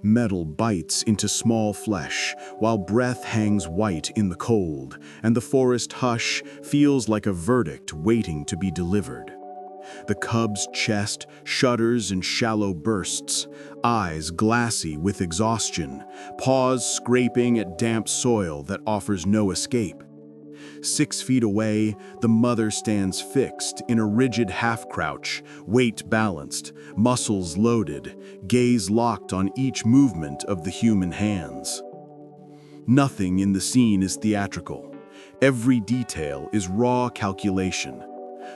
Metal bites into small flesh, while breath hangs white in the cold, and the forest hush feels like a verdict waiting to be delivered. The cub's chest shudders in shallow bursts, eyes glassy with exhaustion, paws scraping at damp soil that offers no escape. 6 feet away, the mother stands fixed in a rigid half-crouch, weight balanced, muscles loaded, gaze locked on each movement of the human hands. Nothing in the scene is theatrical. Every detail is raw calculation.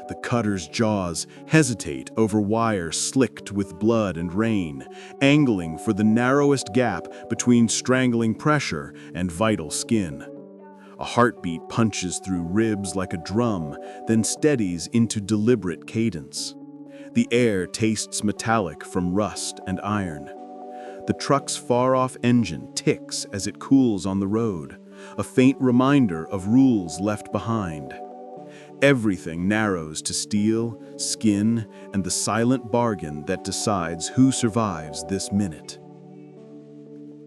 The cutter's jaws hesitate over wire slicked with blood and rain, angling for the narrowest gap between strangling pressure and vital skin. A heartbeat punches through ribs like a drum, then steadies into deliberate cadence. The air tastes metallic from rust and iron. The truck's far-off engine ticks as it cools on the road, a faint reminder of rules left behind. Everything narrows to steel, skin, and the silent bargain that decides who survives this minute.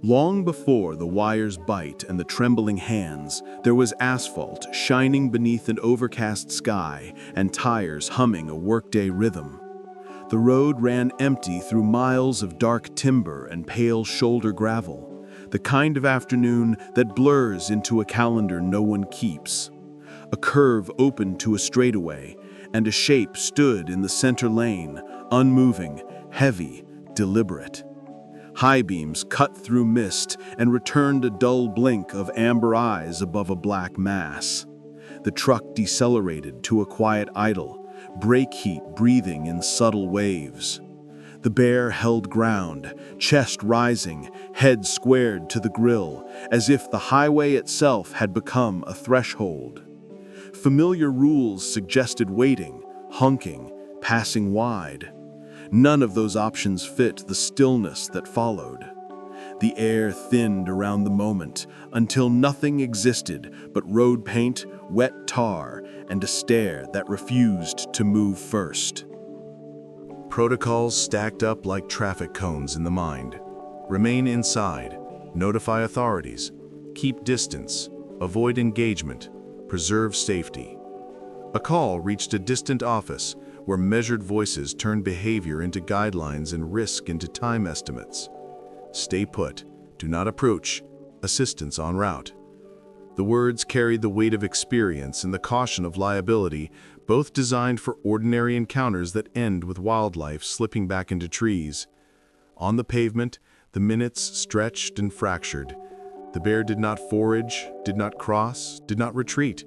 Long before the wires bite and the trembling hands, there was asphalt shining beneath an overcast sky and tires humming a workday rhythm. The road ran empty through miles of dark timber and pale shoulder gravel, the kind of afternoon that blurs into a calendar no one keeps. A curve opened to a straightaway, and a shape stood in the center lane, unmoving, heavy, deliberate. High beams cut through mist and returned a dull blink of amber eyes above a black mass. The truck decelerated to a quiet idle, brake heat breathing in subtle waves. The bear held ground, chest rising, head squared to the grill, as if the highway itself had become a threshold. Familiar rules suggested waiting, hunking, passing wide. None of those options fit the stillness that followed. The air thinned around the moment until nothing existed but road paint, wet tar, and a stare that refused to move first. Protocols stacked up like traffic cones in the mind. Remain inside, notify authorities, keep distance, avoid engagement, preserve safety. A call reached a distant office where measured voices turned behavior into guidelines and risk into time estimates. Stay put, do not approach, assistance en route. The words carried the weight of experience and the caution of liability, both designed for ordinary encounters that end with wildlife slipping back into trees. On the pavement, the minutes stretched and fractured. The bear did not forage, did not cross, did not retreat.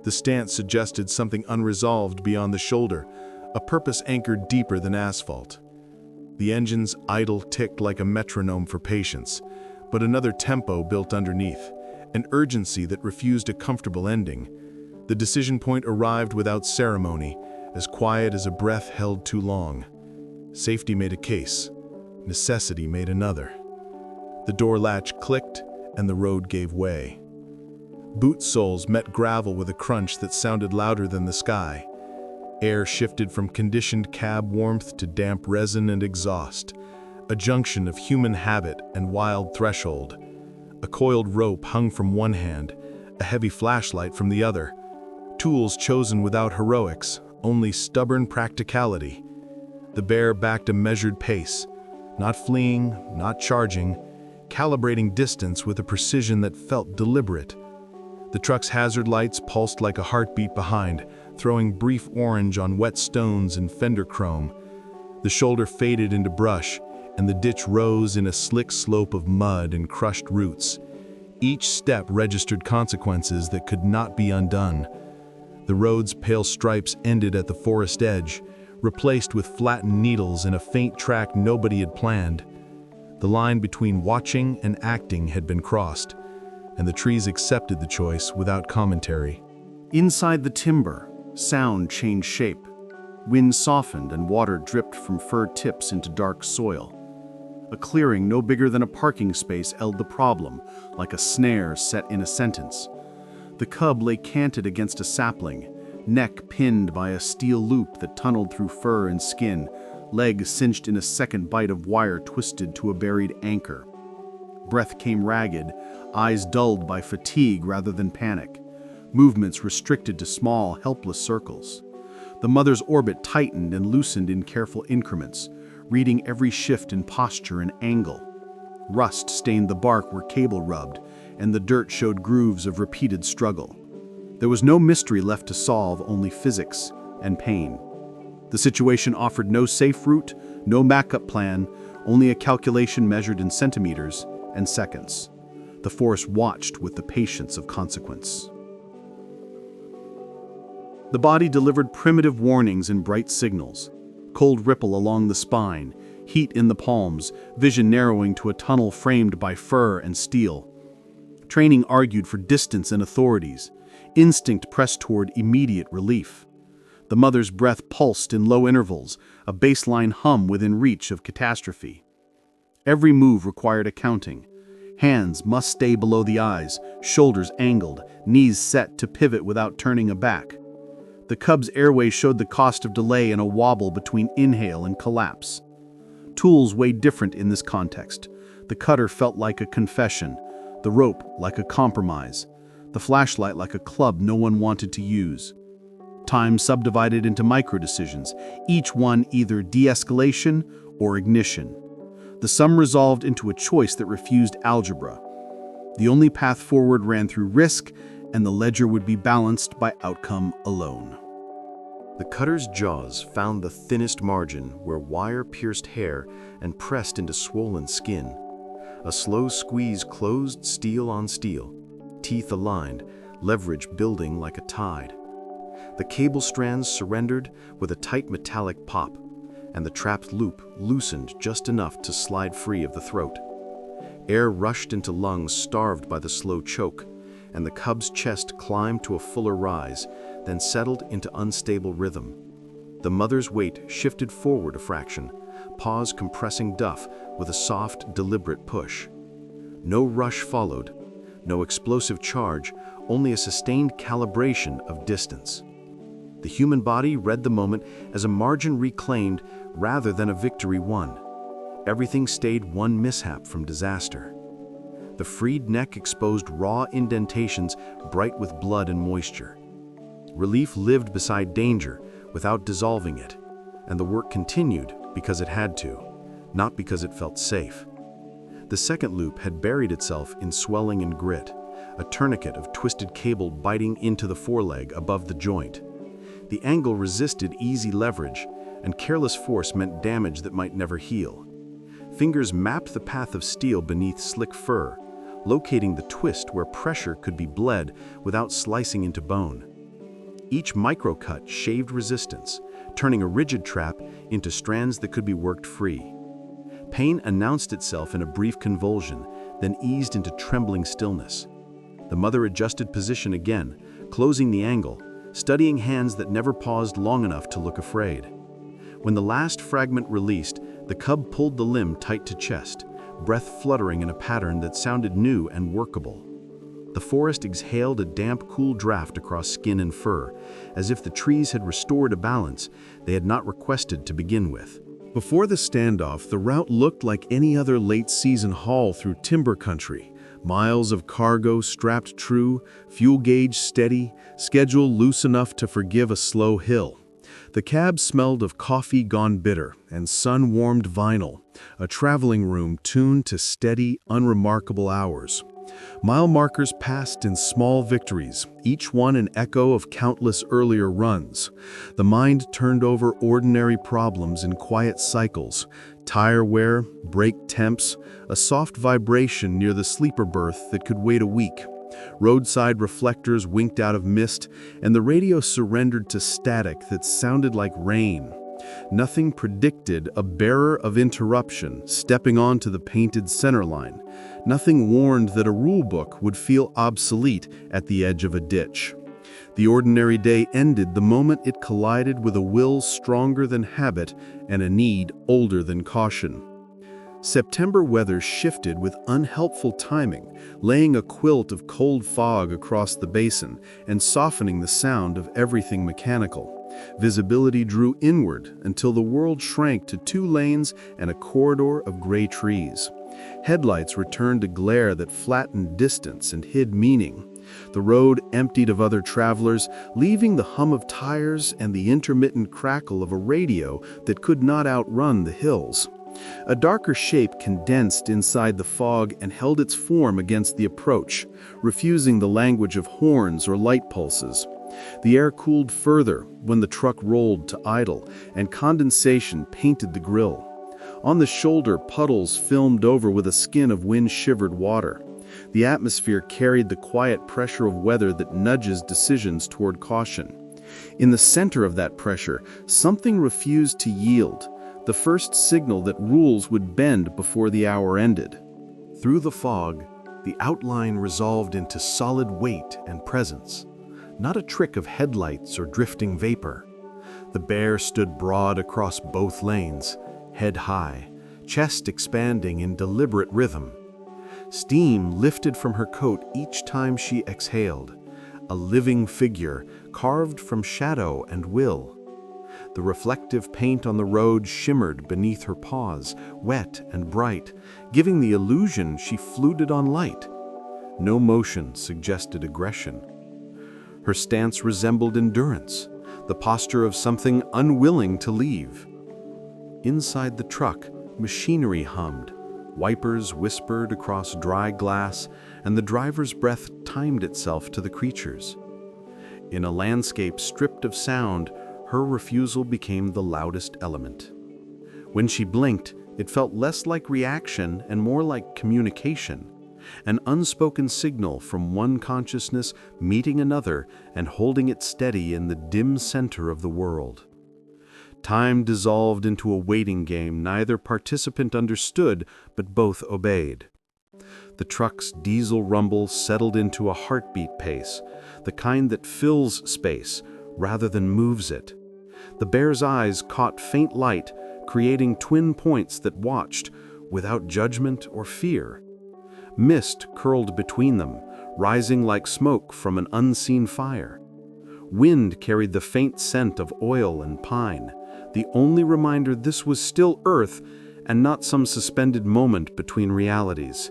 The stance suggested something unresolved beyond the shoulder, a purpose anchored deeper than asphalt. The engine's idle ticked like a metronome for patience, but another tempo built underneath, an urgency that refused a comfortable ending. The decision point arrived without ceremony, as quiet as a breath held too long. Safety made a case. Necessity made another. The door latch clicked, and the road gave way. Boot soles met gravel with a crunch that sounded louder than the sky. Air shifted from conditioned cab warmth to damp resin and exhaust, a junction of human habit and wild threshold. A coiled rope hung from one hand, a heavy flashlight from the other. Tools chosen without heroics, only stubborn practicality. The bear backed a measured pace, not fleeing, not charging, calibrating distance with a precision that felt deliberate. The truck's hazard lights pulsed like a heartbeat behind, throwing brief orange on wet stones and fender chrome. The shoulder faded into brush, and the ditch rose in a slick slope of mud and crushed roots. Each step registered consequences that could not be undone. The road's pale stripes ended at the forest edge, replaced with flattened needles in a faint track nobody had planned. The line between watching and acting had been crossed, and the trees accepted the choice without commentary. Inside the timber, sound changed shape. Wind softened and water dripped from fir tips into dark soil. A clearing no bigger than a parking space held the problem, like a snare set in a sentence. The cub lay canted against a sapling, neck pinned by a steel loop that tunneled through fur and skin, leg cinched in a second bite of wire twisted to a buried anchor. Breath came ragged, eyes dulled by fatigue rather than panic, movements restricted to small, helpless circles. The mother's orbit tightened and loosened in careful increments, reading every shift in posture and angle. Rust stained the bark where cable rubbed, and the dirt showed grooves of repeated struggle. There was no mystery left to solve, only physics and pain. The situation offered no safe route, no backup plan, only a calculation measured in centimeters and seconds. The forest watched with the patience of consequence. The body delivered primitive warnings and bright signals. Cold ripple along the spine, heat in the palms, vision narrowing to a tunnel framed by fur and steel. Training argued for distance and authorities. Instinct pressed toward immediate relief. The mother's breath pulsed in low intervals, a baseline hum within reach of catastrophe. Every move required accounting. Hands must stay below the eyes, shoulders angled, knees set to pivot without turning aback. The cub's airway showed the cost of delay in a wobble between inhale and collapse. Tools weighed different in this context. The cutter felt like a confession, the rope like a compromise, the flashlight like a club no one wanted to use. Time subdivided into micro-decisions, each one either de-escalation or ignition. The sum resolved into a choice that refused algebra. The only path forward ran through risk, and the ledger would be balanced by outcome alone. The cutter's jaws found the thinnest margin where wire pierced hair and pressed into swollen skin. A slow squeeze closed steel on steel, teeth aligned, leverage building like a tide. The cable strands surrendered with a tight metallic pop, and the trapped loop loosened just enough to slide free of the throat. Air rushed into lungs starved by the slow choke, and the cub's chest climbed to a fuller rise, then settled into unstable rhythm. The mother's weight shifted forward a fraction, paws compressing duff with a soft, deliberate push. No rush followed, no explosive charge, only a sustained calibration of distance. The human body read the moment as a margin reclaimed rather than a victory won. Everything stayed one mishap from disaster. The freed neck exposed raw indentations bright with blood and moisture. Relief lived beside danger without dissolving it, and the work continued because it had to, not because it felt safe. The second loop had buried itself in swelling and grit, a tourniquet of twisted cable biting into the foreleg above the joint. The angle resisted easy leverage, and careless force meant damage that might never heal. Fingers mapped the path of steel beneath slick fur, locating the twist where pressure could be bled without slicing into bone. Each microcut shaved resistance, turning a rigid trap into strands that could be worked free. Pain announced itself in a brief convulsion, then eased into trembling stillness. The mother adjusted position again, closing the angle, studying hands that never paused long enough to look afraid. When the last fragment released, the cub pulled the limb tight to chest, breath fluttering in a pattern that sounded new and workable. The forest exhaled a damp, cool draft across skin and fur, as if the trees had restored a balance they had not requested to begin with. Before the standoff, the route looked like any other late-season haul through timber country. Miles of cargo strapped true, fuel gauge steady, schedule loose enough to forgive a slow hill. The cab smelled of coffee gone bitter and sun-warmed vinyl, a traveling room tuned to steady, unremarkable hours. Mile markers passed in small victories, each one an echo of countless earlier runs. The mind turned over ordinary problems in quiet cycles: tire wear, brake temps, a soft vibration near the sleeper berth that could wait a week. Roadside reflectors winked out of mist, and the radio surrendered to static that sounded like rain. Nothing predicted a bearer of interruption stepping onto the painted centerline. Nothing warned that a rulebook would feel obsolete at the edge of a ditch. The ordinary day ended the moment it collided with a will stronger than habit and a need older than caution. September weather shifted with unhelpful timing, laying a quilt of cold fog across the basin and softening the sound of everything mechanical. Visibility drew inward until the world shrank to 2 lanes and a corridor of gray trees. Headlights returned to glare that flattened distance and hid meaning. The road emptied of other travelers, leaving the hum of tires and the intermittent crackle of a radio that could not outrun the hills. A darker shape condensed inside the fog and held its form against the approach, refusing the language of horns or light pulses. The air cooled further when the truck rolled to idle, and condensation painted the grille. On the shoulder, puddles filmed over with a skin of wind-shivered water. The atmosphere carried the quiet pressure of weather that nudges decisions toward caution. In the center of that pressure, something refused to yield, the first signal that rules would bend before the hour ended. Through the fog, the outline resolved into solid weight and presence, not a trick of headlights or drifting vapor. The bear stood broad across both lanes, head high, chest expanding in deliberate rhythm. Steam lifted from her coat each time she exhaled, a living figure carved from shadow and will. The reflective paint on the road shimmered beneath her paws, wet and bright, giving the illusion she floated on light. No motion suggested aggression. Her stance resembled endurance, the posture of something unwilling to leave. Inside the truck, machinery hummed. Wipers whispered across dry glass, and the driver's breath timed itself to the creature's. In a landscape stripped of sound, her refusal became the loudest element. When she blinked, it felt less like reaction and more like communication, an unspoken signal from one consciousness meeting another and holding it steady in the dim center of the world. Time dissolved into a waiting game neither participant understood, but both obeyed. The truck's diesel rumble settled into a heartbeat pace, the kind that fills space rather than moves it. The bear's eyes caught faint light, creating twin points that watched, without judgment or fear. Mist curled between them, rising like smoke from an unseen fire. Wind carried the faint scent of oil and pine, the only reminder this was still Earth and not some suspended moment between realities.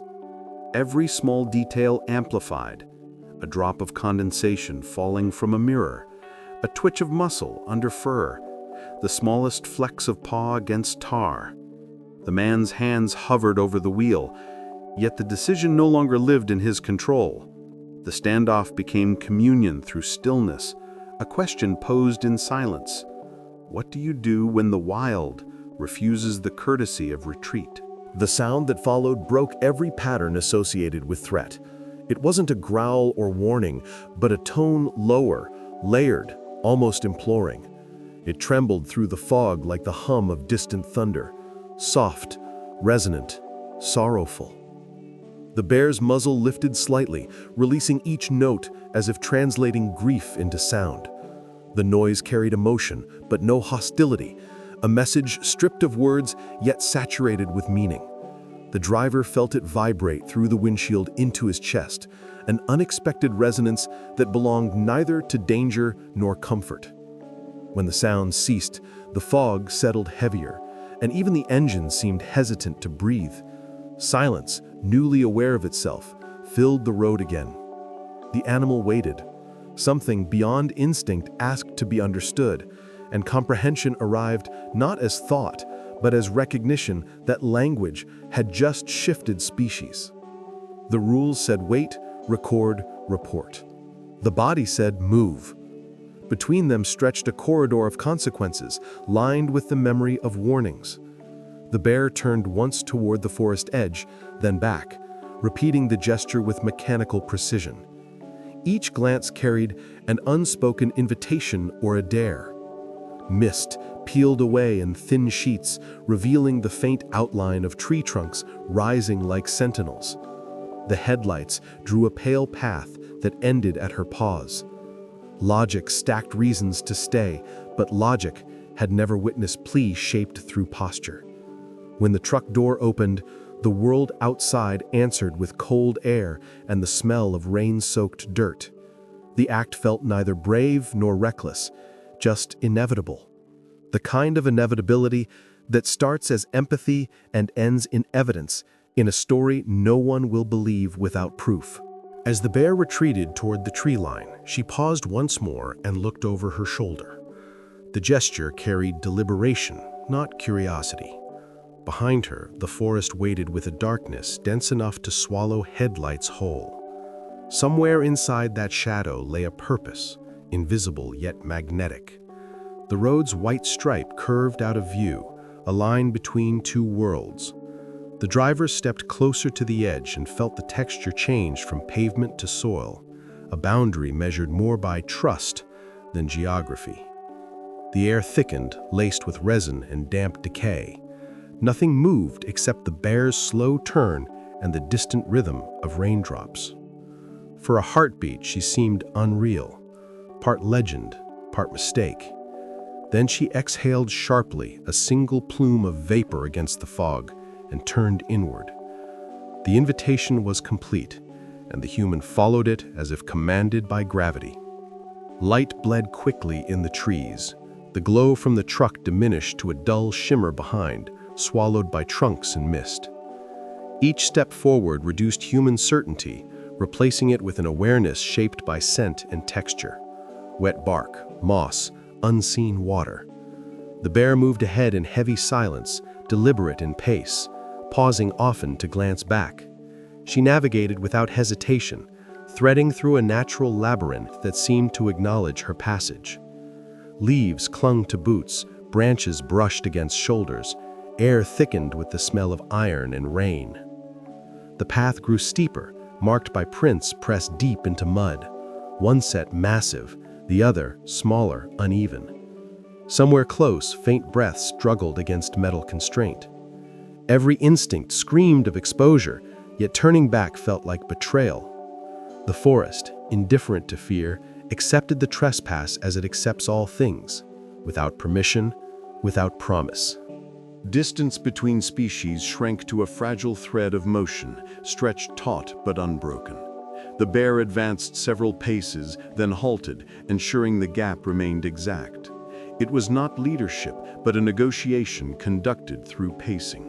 Every small detail amplified, a drop of condensation falling from a mirror, a twitch of muscle under fur, the smallest flecks of paw against tar. The man's hands hovered over the wheel, yet the decision no longer lived in his control. The standoff became communion through stillness, a question posed in silence. What do you do when the wild refuses the courtesy of retreat? The sound that followed broke every pattern associated with threat. It wasn't a growl or warning, but a tone lower, layered, almost imploring. It trembled through the fog like the hum of distant thunder, soft, resonant, sorrowful. The bear's muzzle lifted slightly, releasing each note as if translating grief into sound. The noise carried emotion, but no hostility, a message stripped of words yet saturated with meaning. The driver felt it vibrate through the windshield into his chest, an unexpected resonance that belonged neither to danger nor comfort. When the sound ceased, the fog settled heavier, and even the engine seemed hesitant to breathe. Silence, newly aware of itself, filled the road again. The animal waited. Something beyond instinct asked to be understood, and comprehension arrived not as thought, but as recognition that language had just shifted species. The rules said wait, record, report. The body said move. Between them stretched a corridor of consequences, lined with the memory of warnings. The bear turned once toward the forest edge, then back, repeating the gesture with mechanical precision. Each glance carried an unspoken invitation or a dare. Mist peeled away in thin sheets, revealing the faint outline of tree trunks rising like sentinels. The headlights drew a pale path that ended at her paws. Logic stacked reasons to stay, but logic had never witnessed plea shaped through posture. When the truck door opened, the world outside answered with cold air and the smell of rain-soaked dirt. The act felt neither brave nor reckless, just inevitable. The kind of inevitability that starts as empathy and ends in evidence in a story no one will believe without proof. As the bear retreated toward the tree line, she paused once more and looked over her shoulder. The gesture carried deliberation, not curiosity. Behind her, the forest waited with a darkness dense enough to swallow headlights whole. Somewhere inside that shadow lay a purpose, invisible yet magnetic. The road's white stripe curved out of view, a line between two worlds. The driver stepped closer to the edge and felt the texture change from pavement to soil, a boundary measured more by trust than geography. The air thickened, laced with resin and damp decay. Nothing moved except the bear's slow turn and the distant rhythm of raindrops. For a heartbeat, she seemed unreal, part legend, part mistake. Then she exhaled sharply, a single plume of vapor against the fog, and turned inward. The invitation was complete, and the human followed it as if commanded by gravity. Light bled quickly in the trees. The glow from the truck diminished to a dull shimmer behind, swallowed by trunks and mist. Each step forward reduced human certainty, replacing it with an awareness shaped by scent and texture. Wet bark, moss, unseen water. The bear moved ahead in heavy silence, deliberate in pace, pausing often to glance back. She navigated without hesitation, threading through a natural labyrinth that seemed to acknowledge her passage. Leaves clung to boots, branches brushed against shoulders, air thickened with the smell of iron and rain. The path grew steeper, marked by prints pressed deep into mud, one set massive, the other smaller, uneven. Somewhere close, faint breaths struggled against metal constraint. Every instinct screamed of exposure, yet turning back felt like betrayal. The forest, indifferent to fear, accepted the trespass as it accepts all things, without permission, without promise. Distance between species shrank to a fragile thread of motion, stretched taut but unbroken. The bear advanced several paces, then halted, ensuring the gap remained exact. It was not leadership, but a negotiation conducted through pacing.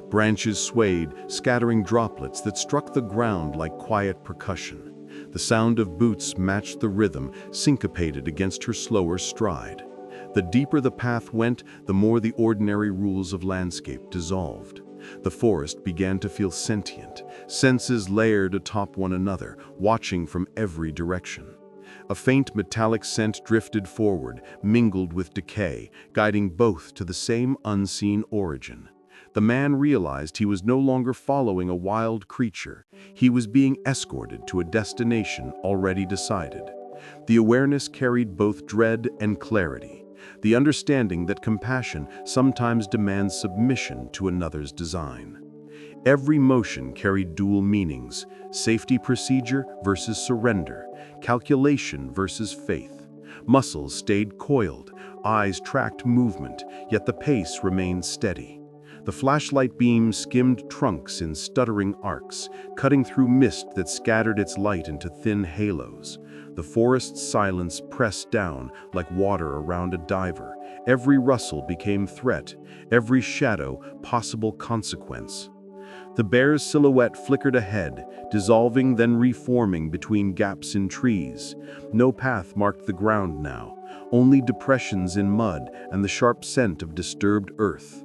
Branches swayed, scattering droplets that struck the ground like quiet percussion. The sound of boots matched the rhythm, syncopated against her slower stride. The deeper the path went, the more the ordinary rules of landscape dissolved. The forest began to feel sentient, senses layered atop one another, watching from every direction. A faint metallic scent drifted forward, mingled with decay, guiding both to the same unseen origin. The man realized he was no longer following a wild creature. He was being escorted to a destination already decided. The awareness carried both dread and clarity, the understanding that compassion sometimes demands submission to another's design. Every motion carried dual meanings: safety procedure versus surrender, calculation versus faith. Muscles stayed coiled, eyes tracked movement, yet the pace remained steady. The flashlight beam skimmed trunks in stuttering arcs, cutting through mist that scattered its light into thin halos. The forest's silence pressed down like water around a diver. Every rustle became threat, every shadow possible consequence. The bear's silhouette flickered ahead, dissolving then reforming between gaps in trees. No path marked the ground now, only depressions in mud and the sharp scent of disturbed earth.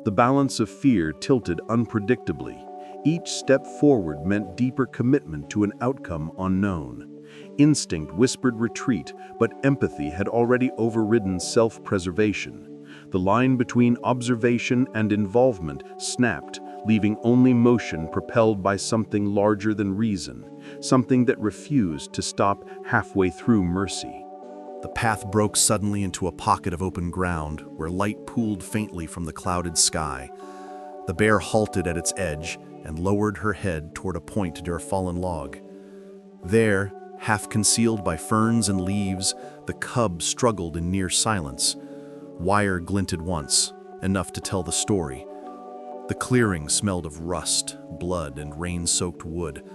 The balance of fear tilted unpredictably. Each step forward meant deeper commitment to an outcome unknown. Instinct whispered retreat, but empathy had already overridden self-preservation. The line between observation and involvement snapped, leaving only motion propelled by something larger than reason, something that refused to stop halfway through mercy. The path broke suddenly into a pocket of open ground where light pooled faintly from the clouded sky. The bear halted at its edge and lowered her head toward a point near a fallen log. There, half concealed by ferns and leaves, the cub struggled in near silence. Wire glinted once, enough to tell the story. The clearing smelled of rust, blood, and rain-soaked wood.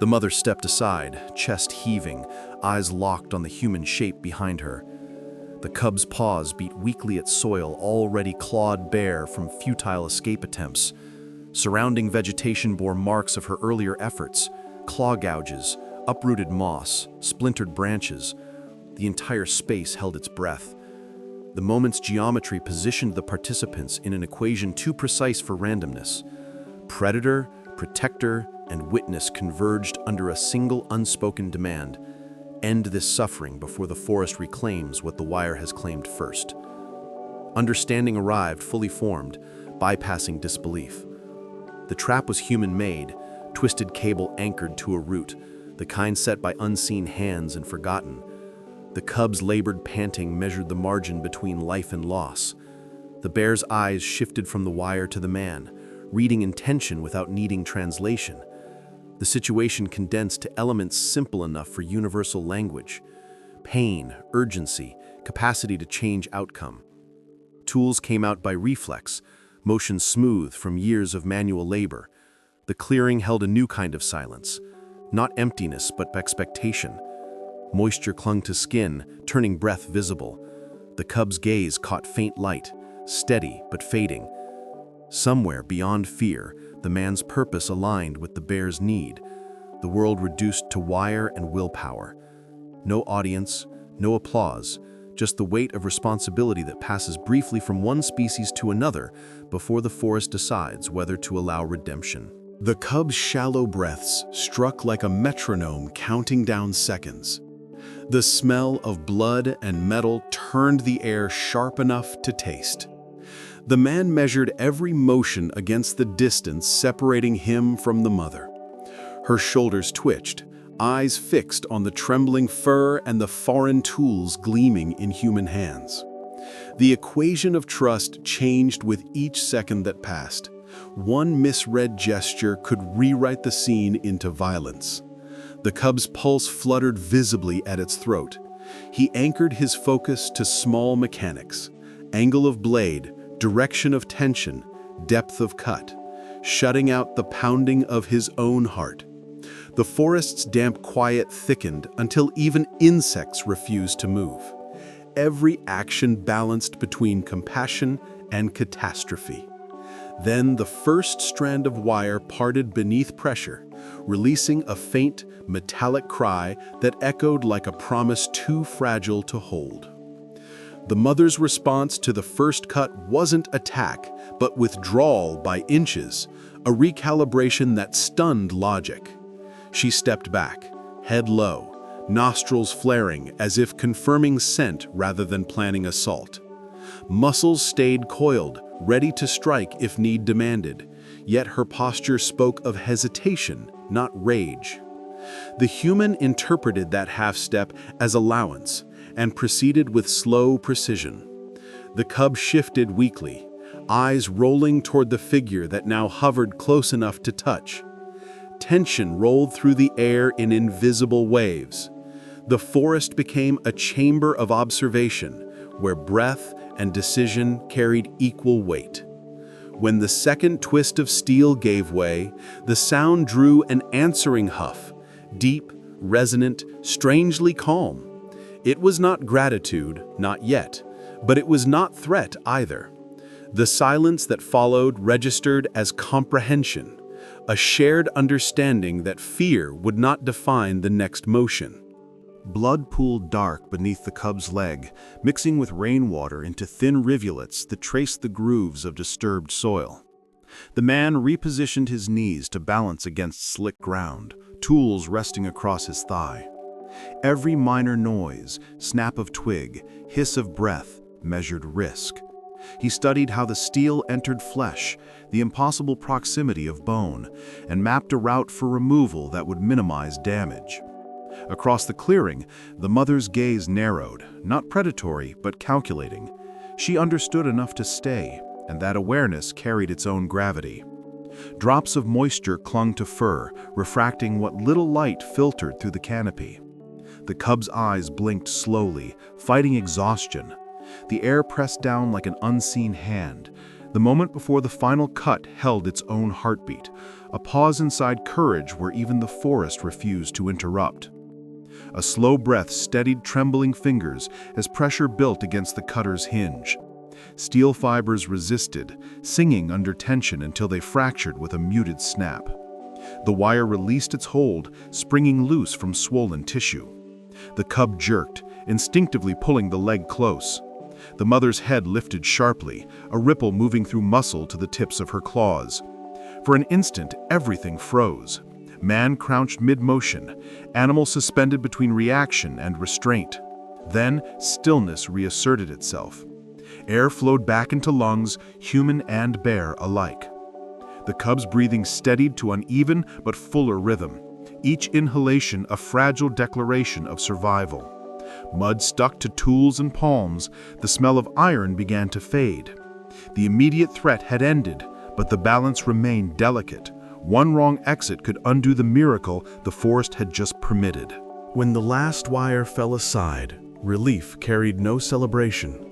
The mother stepped aside, chest heaving, eyes locked on the human shape behind her. The cub's paws beat weakly at soil already clawed bare from futile escape attempts. Surrounding vegetation bore marks of her earlier efforts: claw gouges, uprooted moss, splintered branches. The entire space held its breath. The moment's geometry positioned the participants in an equation too precise for randomness. Predator, protector, and witness converged under a single unspoken demand: end this suffering before the forest reclaims what the wire has claimed first. Understanding arrived fully formed, bypassing disbelief. The trap was human-made, twisted cable anchored to a root, the kind set by unseen hands and forgotten. The cub's labored panting measured the margin between life and loss. The bear's eyes shifted from the wire to the man, reading intention without needing translation. The situation condensed to elements simple enough for universal language: pain, urgency, capacity to change outcome. Tools came out by reflex, motion smooth from years of manual labor. The clearing held a new kind of silence, not emptiness but expectation. Moisture clung to skin, turning breath visible. The cub's gaze caught faint light, steady but fading. Somewhere beyond fear, the man's purpose aligned with the bear's need. The world reduced to wire and willpower. No audience, no applause, just the weight of responsibility that passes briefly from one species to another before the forest decides whether to allow redemption. The cub's shallow breaths struck like a metronome counting down seconds. The smell of blood and metal turned the air sharp enough to taste. The man measured every motion against the distance separating him from the mother. Her shoulders twitched, eyes fixed on the trembling fur and the foreign tools gleaming in human hands. The equation of trust changed with each second that passed. One misread gesture could rewrite the scene into violence. The cub's pulse fluttered visibly at its throat. He anchored his focus to small mechanics: angle of blade, direction of tension, depth of cut, shutting out the pounding of his own heart. The forest's damp quiet thickened until even insects refused to move. Every action balanced between compassion and catastrophe. Then the first strand of wire parted beneath pressure, releasing a faint, metallic cry that echoed like a promise too fragile to hold. The mother's response to the first cut wasn't attack, but withdrawal by inches, a recalibration that stunned logic. She stepped back, head low, nostrils flaring as if confirming scent rather than planning assault. Muscles stayed coiled, ready to strike if need demanded, yet her posture spoke of hesitation, not rage. The human interpreted that half-step as allowance and proceeded with slow precision. The cub shifted weakly, eyes rolling toward the figure that now hovered close enough to touch. Tension rolled through the air in invisible waves. The forest became a chamber of observation, where breath and decision carried equal weight. When the second twist of steel gave way, the sound drew an answering huff, deep, resonant, strangely calm. It was not gratitude, not yet, but it was not threat either. The silence that followed registered as comprehension, a shared understanding that fear would not define the next motion. Blood pooled dark beneath the cub's leg, mixing with rainwater into thin rivulets that traced the grooves of disturbed soil. The man repositioned his knees to balance against slick ground, tools resting across his thigh. Every minor noise, snap of twig, hiss of breath, measured risk. He studied how the steel entered flesh, the impossible proximity of bone, and mapped a route for removal that would minimize damage. Across the clearing, the mother's gaze narrowed, not predatory, but calculating. She understood enough to stay, and that awareness carried its own gravity. Drops of moisture clung to fur, refracting what little light filtered through the canopy. The cub's eyes blinked slowly, fighting exhaustion. The air pressed down like an unseen hand. The moment before the final cut held its own heartbeat, a pause inside courage where even the forest refused to interrupt. A slow breath steadied trembling fingers as pressure built against the cutter's hinge. Steel fibers resisted, singing under tension until they fractured with a muted snap. The wire released its hold, springing loose from swollen tissue. The cub jerked, instinctively pulling the leg close. The mother's head lifted sharply, a ripple moving through muscle to the tips of her claws. For an instant, everything froze. Man crouched mid-motion, animal suspended between reaction and restraint. Then, stillness reasserted itself. Air flowed back into lungs, human and bear alike. The cub's breathing steadied to uneven but fuller rhythm, each inhalation a fragile declaration of survival. Mud stuck to tools and palms, the smell of iron began to fade. The immediate threat had ended, but the balance remained delicate. One wrong exit could undo the miracle the forest had just permitted. When the last wire fell aside, relief carried no celebration.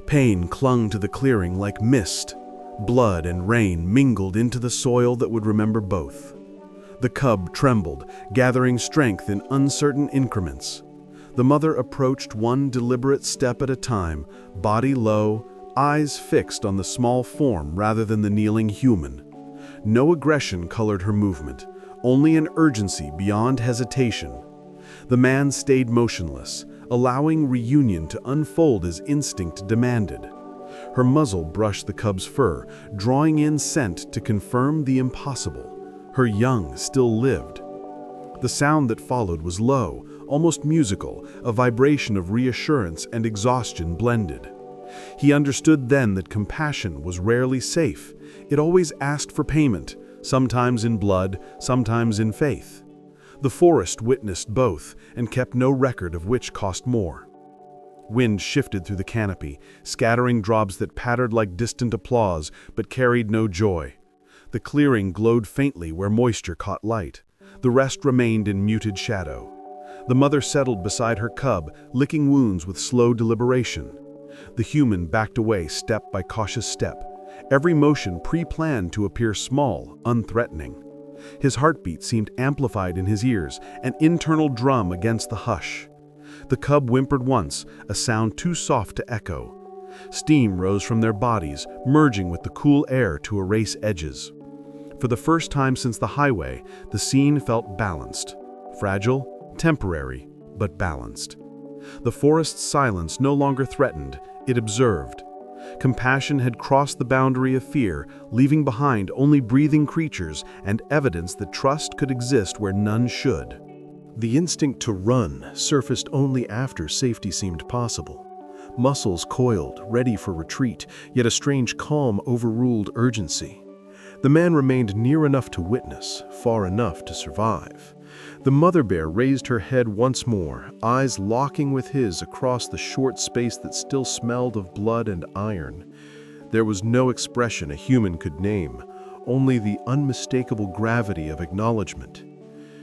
Pain clung to the clearing like mist. Blood and rain mingled into the soil that would remember both. The cub trembled, gathering strength in uncertain increments. The mother approached one deliberate step at a time, body low, eyes fixed on the small form rather than the kneeling human. No aggression colored her movement, only an urgency beyond hesitation. The man stayed motionless, allowing reunion to unfold as instinct demanded. Her muzzle brushed the cub's fur, drawing in scent to confirm the impossible. Her young still lived. The sound that followed was low, almost musical, a vibration of reassurance and exhaustion blended. He understood then that compassion was rarely safe. It always asked for payment, sometimes in blood, sometimes in faith. The forest witnessed both and kept no record of which cost more. Wind shifted through the canopy, scattering drops that pattered like distant applause but carried no joy. The clearing glowed faintly where moisture caught light. The rest remained in muted shadow. The mother settled beside her cub, licking wounds with slow deliberation. The human backed away step by cautious step, every motion pre-planned to appear small, unthreatening. His heartbeat seemed amplified in his ears, an internal drum against the hush. The cub whimpered once, a sound too soft to echo. Steam rose from their bodies, merging with the cool air to erase edges. For the first time since the highway, the scene felt balanced. Fragile, temporary, but balanced. The forest's silence no longer threatened, it observed. Compassion had crossed the boundary of fear, leaving behind only breathing creatures and evidence that trust could exist where none should. The instinct to run surfaced only after safety seemed possible. Muscles coiled, ready for retreat, yet a strange calm overruled urgency. The man remained near enough to witness, far enough to survive. The mother bear raised her head once more, eyes locking with his across the short space that still smelled of blood and iron. There was no expression a human could name, only the unmistakable gravity of acknowledgement.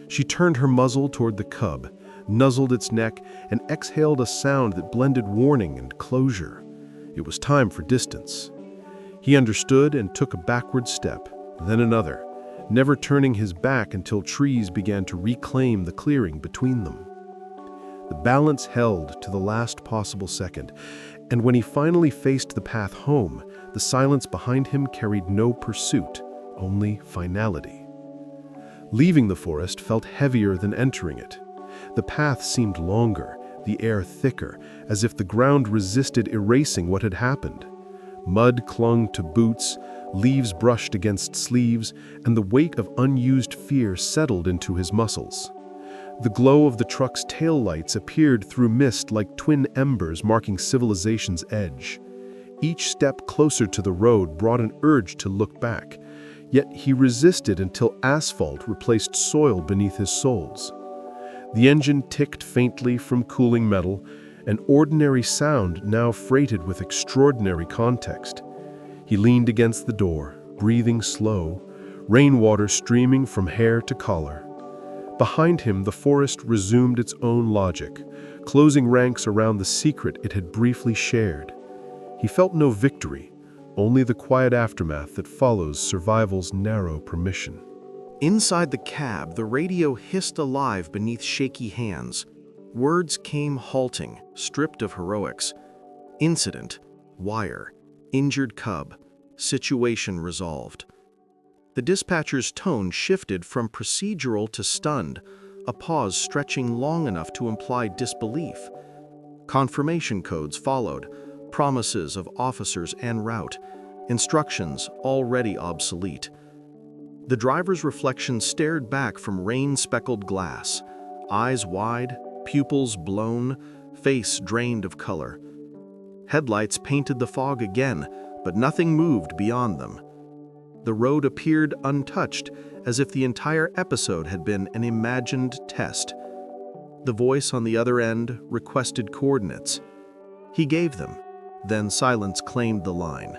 She turned her muzzle toward the cub, nuzzled its neck, and exhaled a sound that blended warning and closure. It was time for distance. He understood and took a backward step, then another, never turning his back until trees began to reclaim the clearing between them. The balance held to the last possible second, and when he finally faced the path home, the silence behind him carried no pursuit, only finality. Leaving the forest felt heavier than entering it. The path seemed longer, the air thicker, as if the ground resisted erasing what had happened. Mud clung to boots, leaves brushed against sleeves, and the weight of unused fear settled into his muscles. The glow of the truck's taillights appeared through mist like twin embers marking civilization's edge. Each step closer to the road brought an urge to look back, yet he resisted until asphalt replaced soil beneath his soles. The engine ticked faintly from cooling metal, an ordinary sound now freighted with extraordinary context. He leaned against the door, breathing slow, rainwater streaming from hair to collar. Behind him, the forest resumed its own logic, closing ranks around the secret it had briefly shared. He felt no victory, only the quiet aftermath that follows survival's narrow permission. Inside the cab, the radio hissed alive beneath shaky hands. Words came halting, stripped of heroics. Incident, wire, injured cub, situation resolved. The dispatcher's tone shifted from procedural to stunned, a pause stretching long enough to imply disbelief. Confirmation codes followed, promises of officers en route, instructions already obsolete. The driver's reflection stared back from rain-speckled glass, eyes wide, pupils blown, face drained of color. Headlights painted the fog again, but nothing moved beyond them. The road appeared untouched, as if the entire episode had been an imagined test. The voice on the other end requested coordinates. He gave them, then silence claimed the line.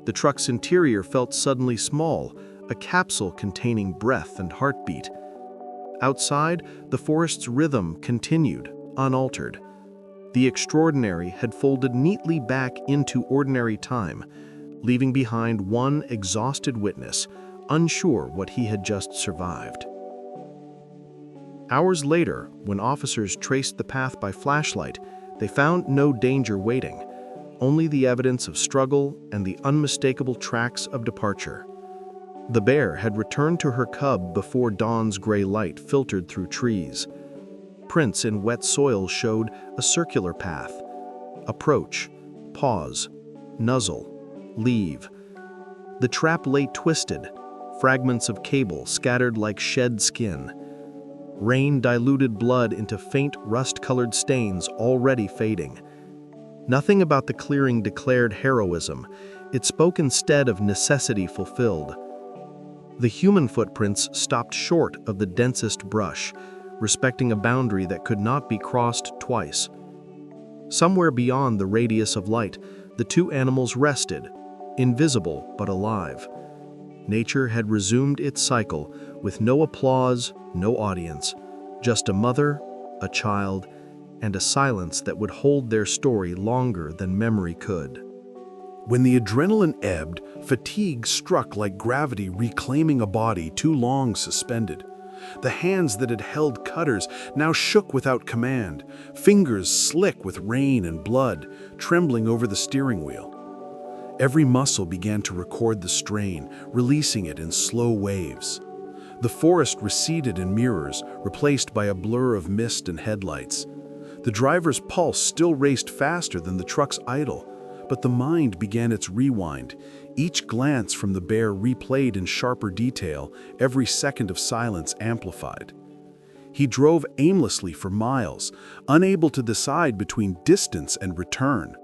The truck's interior felt suddenly small, a capsule containing breath and heartbeat. Outside, the forest's rhythm continued, unaltered. The extraordinary had folded neatly back into ordinary time, leaving behind one exhausted witness, unsure what he had just survived. Hours later, when officers traced the path by flashlight, they found no danger waiting, only the evidence of struggle and the unmistakable tracks of departure. The bear had returned to her cub before dawn's gray light filtered through trees. Prints in wet soil showed a circular path. Approach, pause, nuzzle, leave. The trap lay twisted, fragments of cable scattered like shed skin. Rain diluted blood into faint rust-colored stains already fading. Nothing about the clearing declared heroism. It spoke instead of necessity fulfilled. The human footprints stopped short of the densest brush, respecting a boundary that could not be crossed twice. Somewhere beyond the radius of light, the two animals rested, invisible but alive. Nature had resumed its cycle, with no applause, no audience, just a mother, a child, and a silence that would hold their story longer than memory could. When the adrenaline ebbed, fatigue struck like gravity reclaiming a body too long suspended. The hands that had held cutters now shook without command, fingers slick with rain and blood, trembling over the steering wheel. Every muscle began to record the strain, releasing it in slow waves. The forest receded in mirrors, replaced by a blur of mist and headlights. The driver's pulse still raced faster than the truck's idle, but the mind began its rewind. Each glance from the bear replayed in sharper detail, every second of silence amplified. He drove aimlessly for miles, unable to decide between distance and return.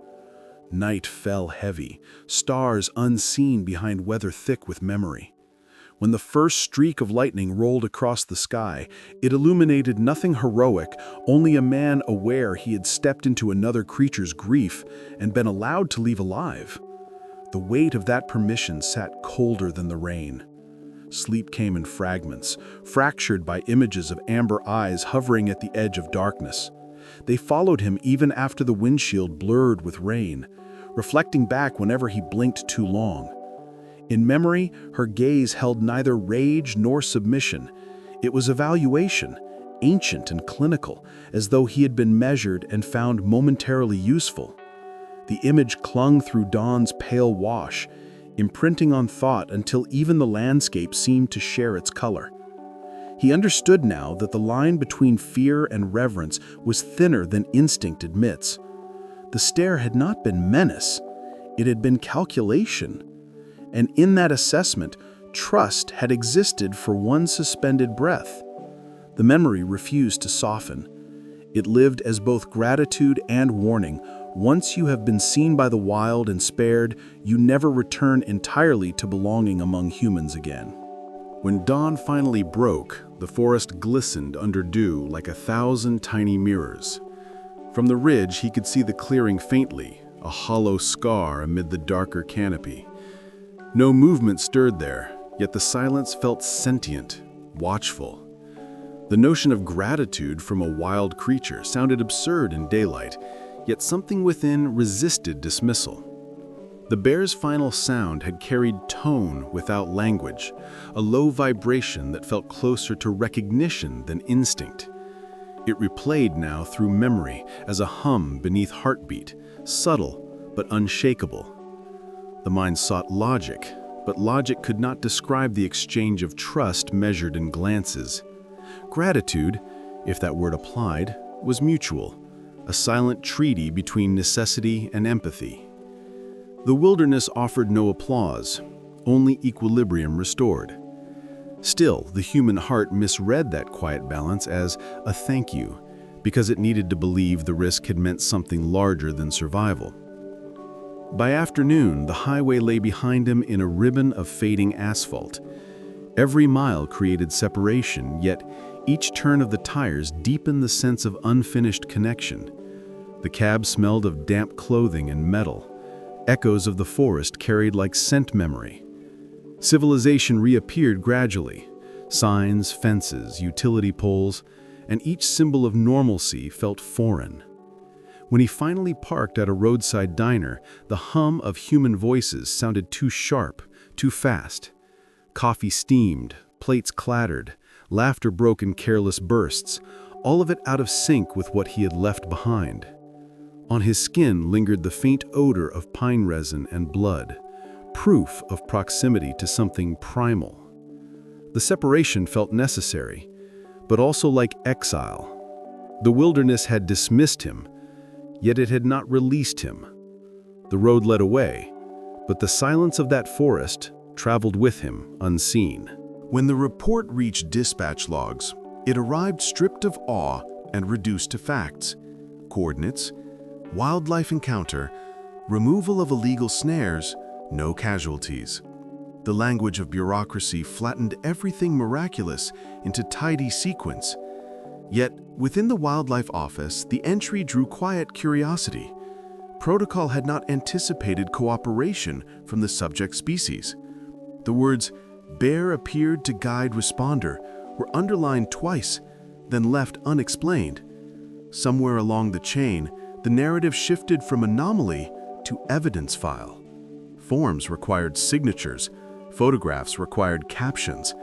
Night fell heavy, stars unseen behind weather thick with memory. When the first streak of lightning rolled across the sky, it illuminated nothing heroic, only a man aware he had stepped into another creature's grief and been allowed to leave alive. The weight of that permission sat colder than the rain. Sleep came in fragments, fractured by images of amber eyes hovering at the edge of darkness. They followed him even after the windshield blurred with rain, reflecting back whenever he blinked too long. In memory, her gaze held neither rage nor submission. It was evaluation, ancient and clinical, as though he had been measured and found momentarily useful. The image clung through dawn's pale wash, imprinting on thought until even the landscape seemed to share its color. He understood now that the line between fear and reverence was thinner than instinct admits. The stare had not been menace, it had been calculation. And in that assessment, trust had existed for one suspended breath. The memory refused to soften. It lived as both gratitude and warning. Once you have been seen by the wild and spared, you never return entirely to belonging among humans again. When dawn finally broke, the forest glistened under dew like 1,000 tiny mirrors. From the ridge, he could see the clearing faintly, a hollow scar amid the darker canopy. No movement stirred there, yet the silence felt sentient, watchful. The notion of gratitude from a wild creature sounded absurd in daylight, yet something within resisted dismissal. The bear's final sound had carried tone without language, a low vibration that felt closer to recognition than instinct. It replayed now through memory as a hum beneath heartbeat, subtle but unshakable. The mind sought logic, but logic could not describe the exchange of trust measured in glances. Gratitude, if that word applied, was mutual, a silent treaty between necessity and empathy. The wilderness offered no applause, only equilibrium restored. Still, the human heart misread that quiet balance as a thank you, because it needed to believe the risk had meant something larger than survival. By afternoon, the highway lay behind him in a ribbon of fading asphalt. Every mile created separation, yet each turn of the tires deepened the sense of unfinished connection. The cab smelled of damp clothing and metal. Echoes of the forest carried like scent memory. Civilization reappeared gradually. Signs, fences, utility poles, and each symbol of normalcy felt foreign. When he finally parked at a roadside diner, the hum of human voices sounded too sharp, too fast. Coffee steamed, plates clattered, laughter broke in careless bursts, all of it out of sync with what he had left behind. On his skin lingered the faint odor of pine resin and blood, proof of proximity to something primal. The separation felt necessary, but also like exile. The wilderness had dismissed him, yet it had not released him. The road led away, but the silence of that forest traveled with him unseen. When the report reached dispatch logs, it arrived stripped of awe and reduced to facts. Coordinates, wildlife encounter, removal of illegal snares, no casualties. The language of bureaucracy flattened everything miraculous into tidy sequence. Yet, within the wildlife office, the entry drew quiet curiosity. Protocol had not anticipated cooperation from the subject species. The words, "bear appeared to guide responder," were underlined twice, then left unexplained. Somewhere along the chain, the narrative shifted from anomaly to evidence file. Forms required signatures, photographs required captions.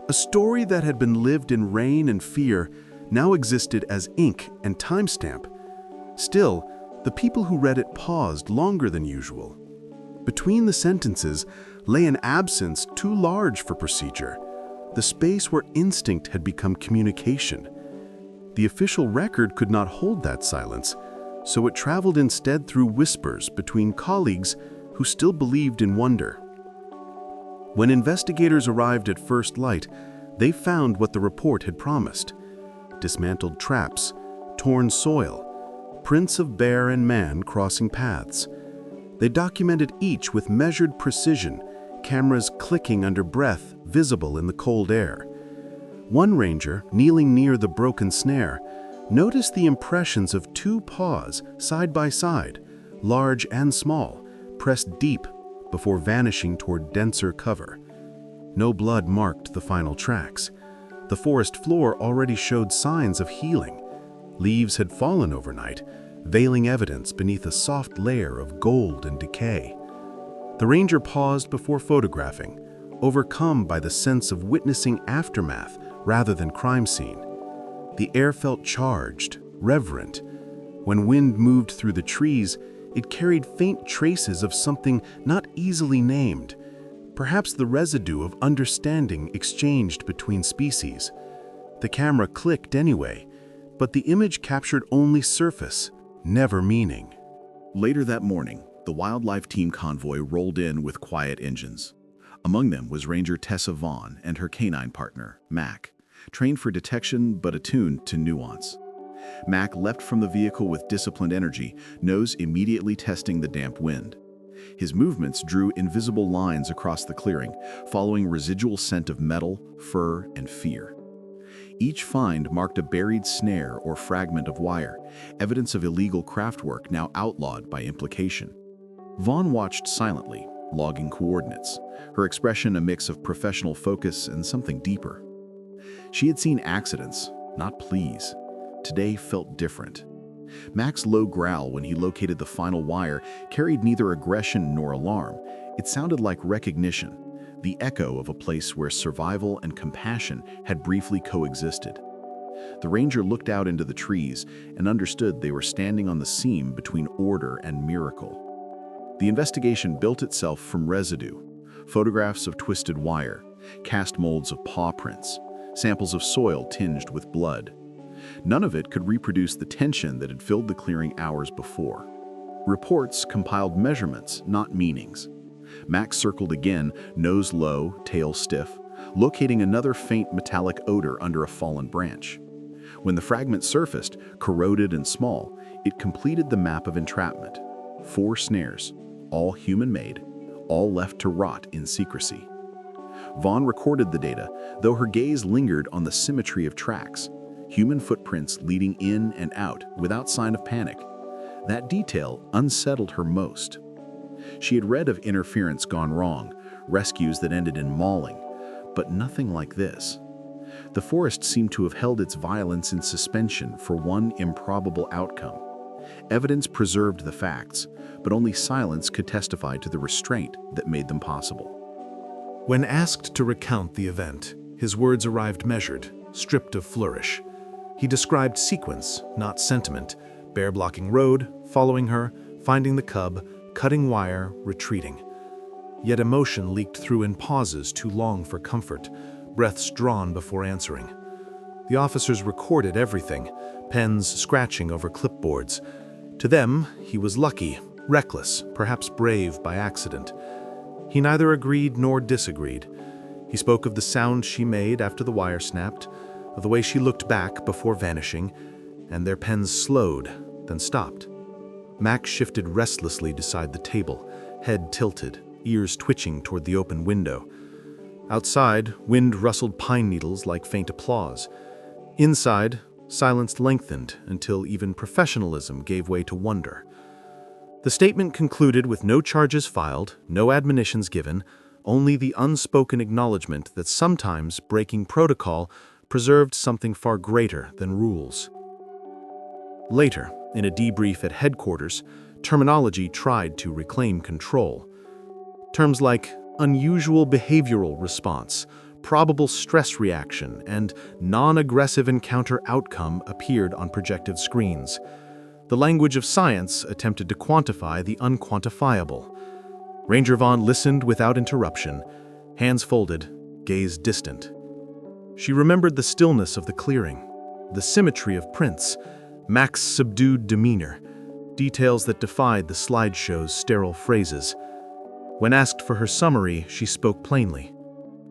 A story that had been lived in rain and fear now existed as ink and timestamp. Still, the people who read it paused longer than usual. Between the sentences lay an absence too large for procedure, the space where instinct had become communication. The official record could not hold that silence, so it traveled instead through whispers between colleagues who still believed in wonder. When investigators arrived at first light, they found what the report had promised: dismantled traps, torn soil, prints of bear and man crossing paths. They documented each with measured precision, cameras clicking under breath visible in the cold air. One ranger, kneeling near the broken snare, noticed the impressions of two paws side by side, large and small, pressed deep before vanishing toward denser cover. No blood marked the final tracks. The forest floor already showed signs of healing. Leaves had fallen overnight, veiling evidence beneath a soft layer of gold and decay. The ranger paused before photographing, overcome by the sense of witnessing aftermath rather than crime scene. The air felt charged, reverent. When wind moved through the trees, it carried faint traces of something not easily named, perhaps the residue of understanding exchanged between species. The camera clicked anyway, but the image captured only surface, never meaning. Later that morning, the wildlife team convoy rolled in with quiet engines. Among them was Ranger Tessa Vaughn and her canine partner, Mac, trained for detection but attuned to nuance. Mac leapt from the vehicle with disciplined energy, nose immediately testing the damp wind. His movements drew invisible lines across the clearing, following residual scent of metal, fur, and fear. Each find marked a buried snare or fragment of wire, evidence of illegal craftwork now outlawed by implication. Vaughn watched silently, logging coordinates, her expression a mix of professional focus and something deeper. She had seen accidents, not pleas. Today felt different. Mac's low growl when he located the final wire carried neither aggression nor alarm. It sounded like recognition, the echo of a place where survival and compassion had briefly coexisted. The ranger looked out into the trees and understood they were standing on the seam between order and miracle. The investigation built itself from residue, photographs of twisted wire, cast molds of paw prints, samples of soil tinged with blood. None of it could reproduce the tension that had filled the clearing hours before. Reports compiled measurements, not meanings. Max circled again, nose low, tail stiff, locating another faint metallic odor under a fallen branch. When the fragment surfaced, corroded and small, it completed the map of entrapment. 4 snares, all human-made, all left to rot in secrecy. Vaughn recorded the data, though her gaze lingered on the symmetry of tracks, human footprints leading in and out without sign of panic. That detail unsettled her most. She had read of interference gone wrong, rescues that ended in mauling, but nothing like this. The forest seemed to have held its violence in suspension for one improbable outcome. Evidence preserved the facts, but only silence could testify to the restraint that made them possible. When asked to recount the event, his words arrived measured, stripped of flourish. He described sequence, not sentiment, bear-blocking road, following her, finding the cub, cutting wire, retreating. Yet emotion leaked through in pauses too long for comfort, breaths drawn before answering. The officers recorded everything, pens scratching over clipboards. To them, he was lucky, reckless, perhaps brave by accident. He neither agreed nor disagreed. He spoke of the sound she made after the wire snapped, of the way she looked back before vanishing, and their pens slowed, then stopped. Max shifted restlessly beside the table, head tilted, ears twitching toward the open window. Outside, wind rustled pine needles like faint applause. Inside, silence lengthened until even professionalism gave way to wonder. The statement concluded with no charges filed, no admonitions given, only the unspoken acknowledgement that sometimes breaking protocol preserved something far greater than rules. Later, in a debrief at headquarters, terminology tried to reclaim control. Terms like unusual behavioral response, probable stress reaction, and non-aggressive encounter outcome appeared on projected screens. The language of science attempted to quantify the unquantifiable. Ranger Vaughn listened without interruption, hands folded, gaze distant. She remembered the stillness of the clearing, the symmetry of prints, Max's subdued demeanor, details that defied the slideshow's sterile phrases. When asked for her summary, she spoke plainly.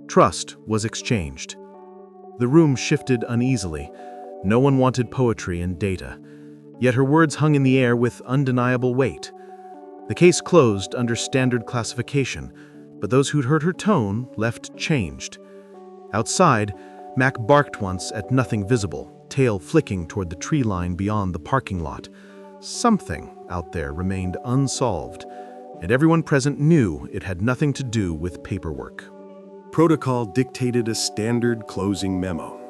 Trust was exchanged. The room shifted uneasily. No one wanted poetry and data, yet her words hung in the air with undeniable weight. The case closed under standard classification, but those who'd heard her tone left changed. Outside, Mac barked once at nothing visible, tail flicking toward the tree line beyond the parking lot. Something out there remained unsolved, and everyone present knew it had nothing to do with paperwork. Protocol dictated a standard closing memo.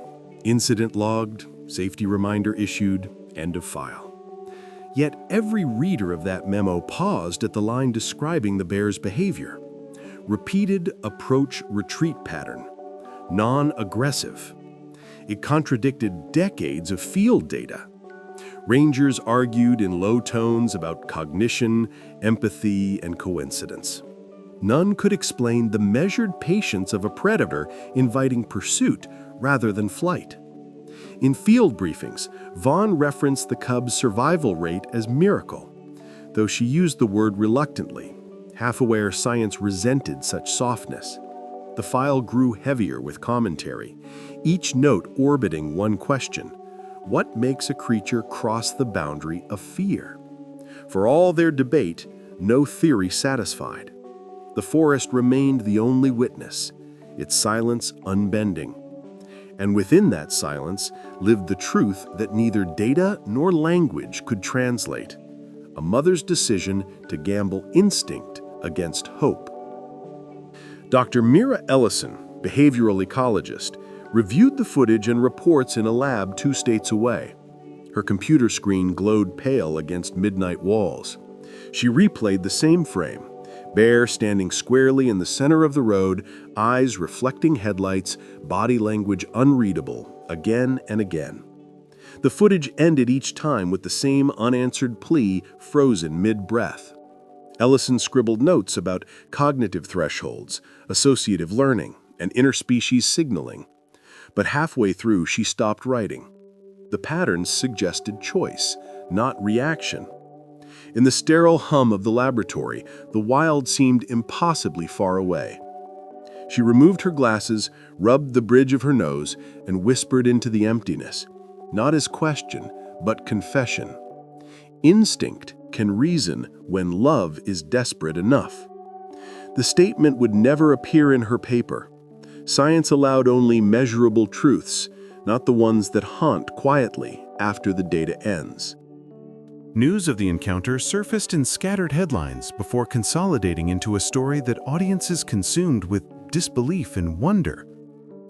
Incident logged, safety reminder issued, end of file. Yet every reader of that memo paused at the line describing the bear's behavior. Repeated approach-retreat pattern. Non-aggressive. It contradicted decades of field data. Rangers argued in low tones about cognition, empathy, and coincidence. None could explain the measured patience of a predator inviting pursuit rather than flight. In field briefings, Vaughn referenced the cub's survival rate as miracle, though she used the word reluctantly, half aware science resented such softness. The file grew heavier with commentary, each note orbiting one question: what makes a creature cross the boundary of fear? For all their debate, no theory satisfied. The forest remained the only witness, its silence unbending. And within that silence lived the truth that neither data nor language could translate: a mother's decision to gamble instinct against hope. Dr. Mira Ellison, behavioral ecologist, reviewed the footage and reports in a lab 2 states away. Her computer screen glowed pale against midnight walls. She replayed the same frame, Bear standing squarely in the center of the road, eyes reflecting headlights, body language unreadable, again and again. The footage ended each time with the same unanswered plea, frozen mid-breath. Ellison scribbled notes about cognitive thresholds, associative learning, and interspecies signaling. But halfway through, she stopped writing. The patterns suggested choice, not reaction. In the sterile hum of the laboratory, the wild seemed impossibly far away. She removed her glasses, rubbed the bridge of her nose, and whispered into the emptiness, not as question, but confession. Instinct can reason when love is desperate enough. The statement would never appear in her paper. Science allowed only measurable truths, not the ones that haunt quietly after the data ends. News of the encounter surfaced in scattered headlines before consolidating into a story that audiences consumed with disbelief and wonder.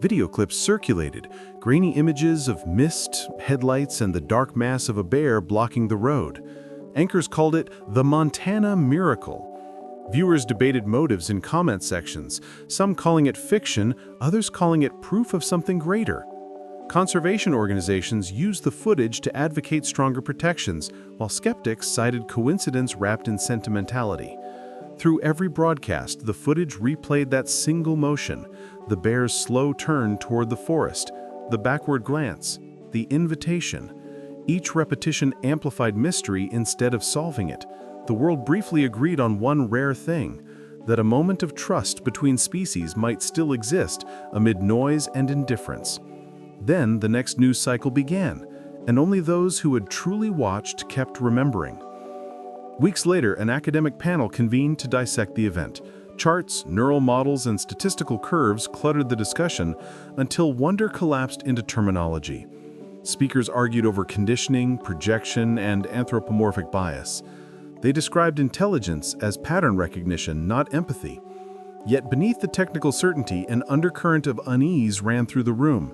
Video clips circulated, grainy images of mist, headlights, and the dark mass of a bear blocking the road. Anchors called it the Montana Miracle. Viewers debated motives in comment sections, some calling it fiction, others calling it proof of something greater. Conservation organizations used the footage to advocate stronger protections, while skeptics cited coincidence wrapped in sentimentality. Through every broadcast, the footage replayed that single motion, the bear's slow turn toward the forest, the backward glance, the invitation. Each repetition amplified mystery instead of solving it. The world briefly agreed on one rare thing, that a moment of trust between species might still exist amid noise and indifference. Then the next news cycle began, and only those who had truly watched kept remembering. Weeks later, an academic panel convened to dissect the event. Charts, neural models, and statistical curves cluttered the discussion until wonder collapsed into terminology. Speakers argued over conditioning, projection, and anthropomorphic bias. They described intelligence as pattern recognition, not empathy. Yet beneath the technical certainty, an undercurrent of unease ran through the room.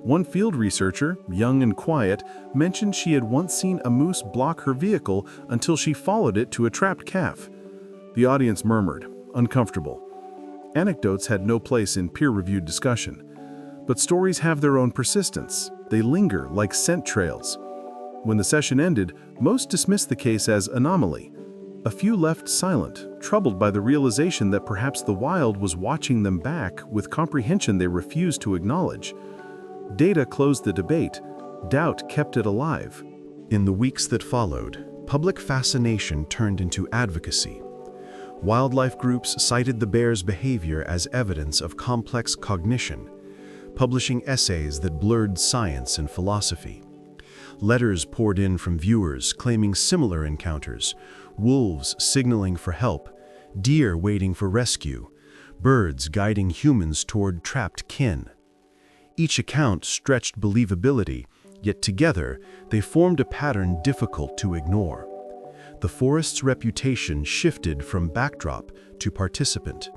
One field researcher, young and quiet, mentioned she had once seen a moose block her vehicle until she followed it to a trapped calf. The audience murmured, uncomfortable. Anecdotes had no place in peer-reviewed discussion. But stories have their own persistence. They linger like scent trails. When the session ended, most dismissed the case as anomaly. A few left silent, troubled by the realization that perhaps the wild was watching them back with comprehension they refused to acknowledge. Data closed the debate. Doubt kept it alive. In the weeks that followed, public fascination turned into advocacy. Wildlife groups cited the bear's behavior as evidence of complex cognition, publishing essays that blurred science and philosophy. Letters poured in from viewers claiming similar encounters, wolves signaling for help, deer waiting for rescue, birds guiding humans toward trapped kin. Each account stretched believability, yet together they formed a pattern difficult to ignore. The forest's reputation shifted from backdrop to participant.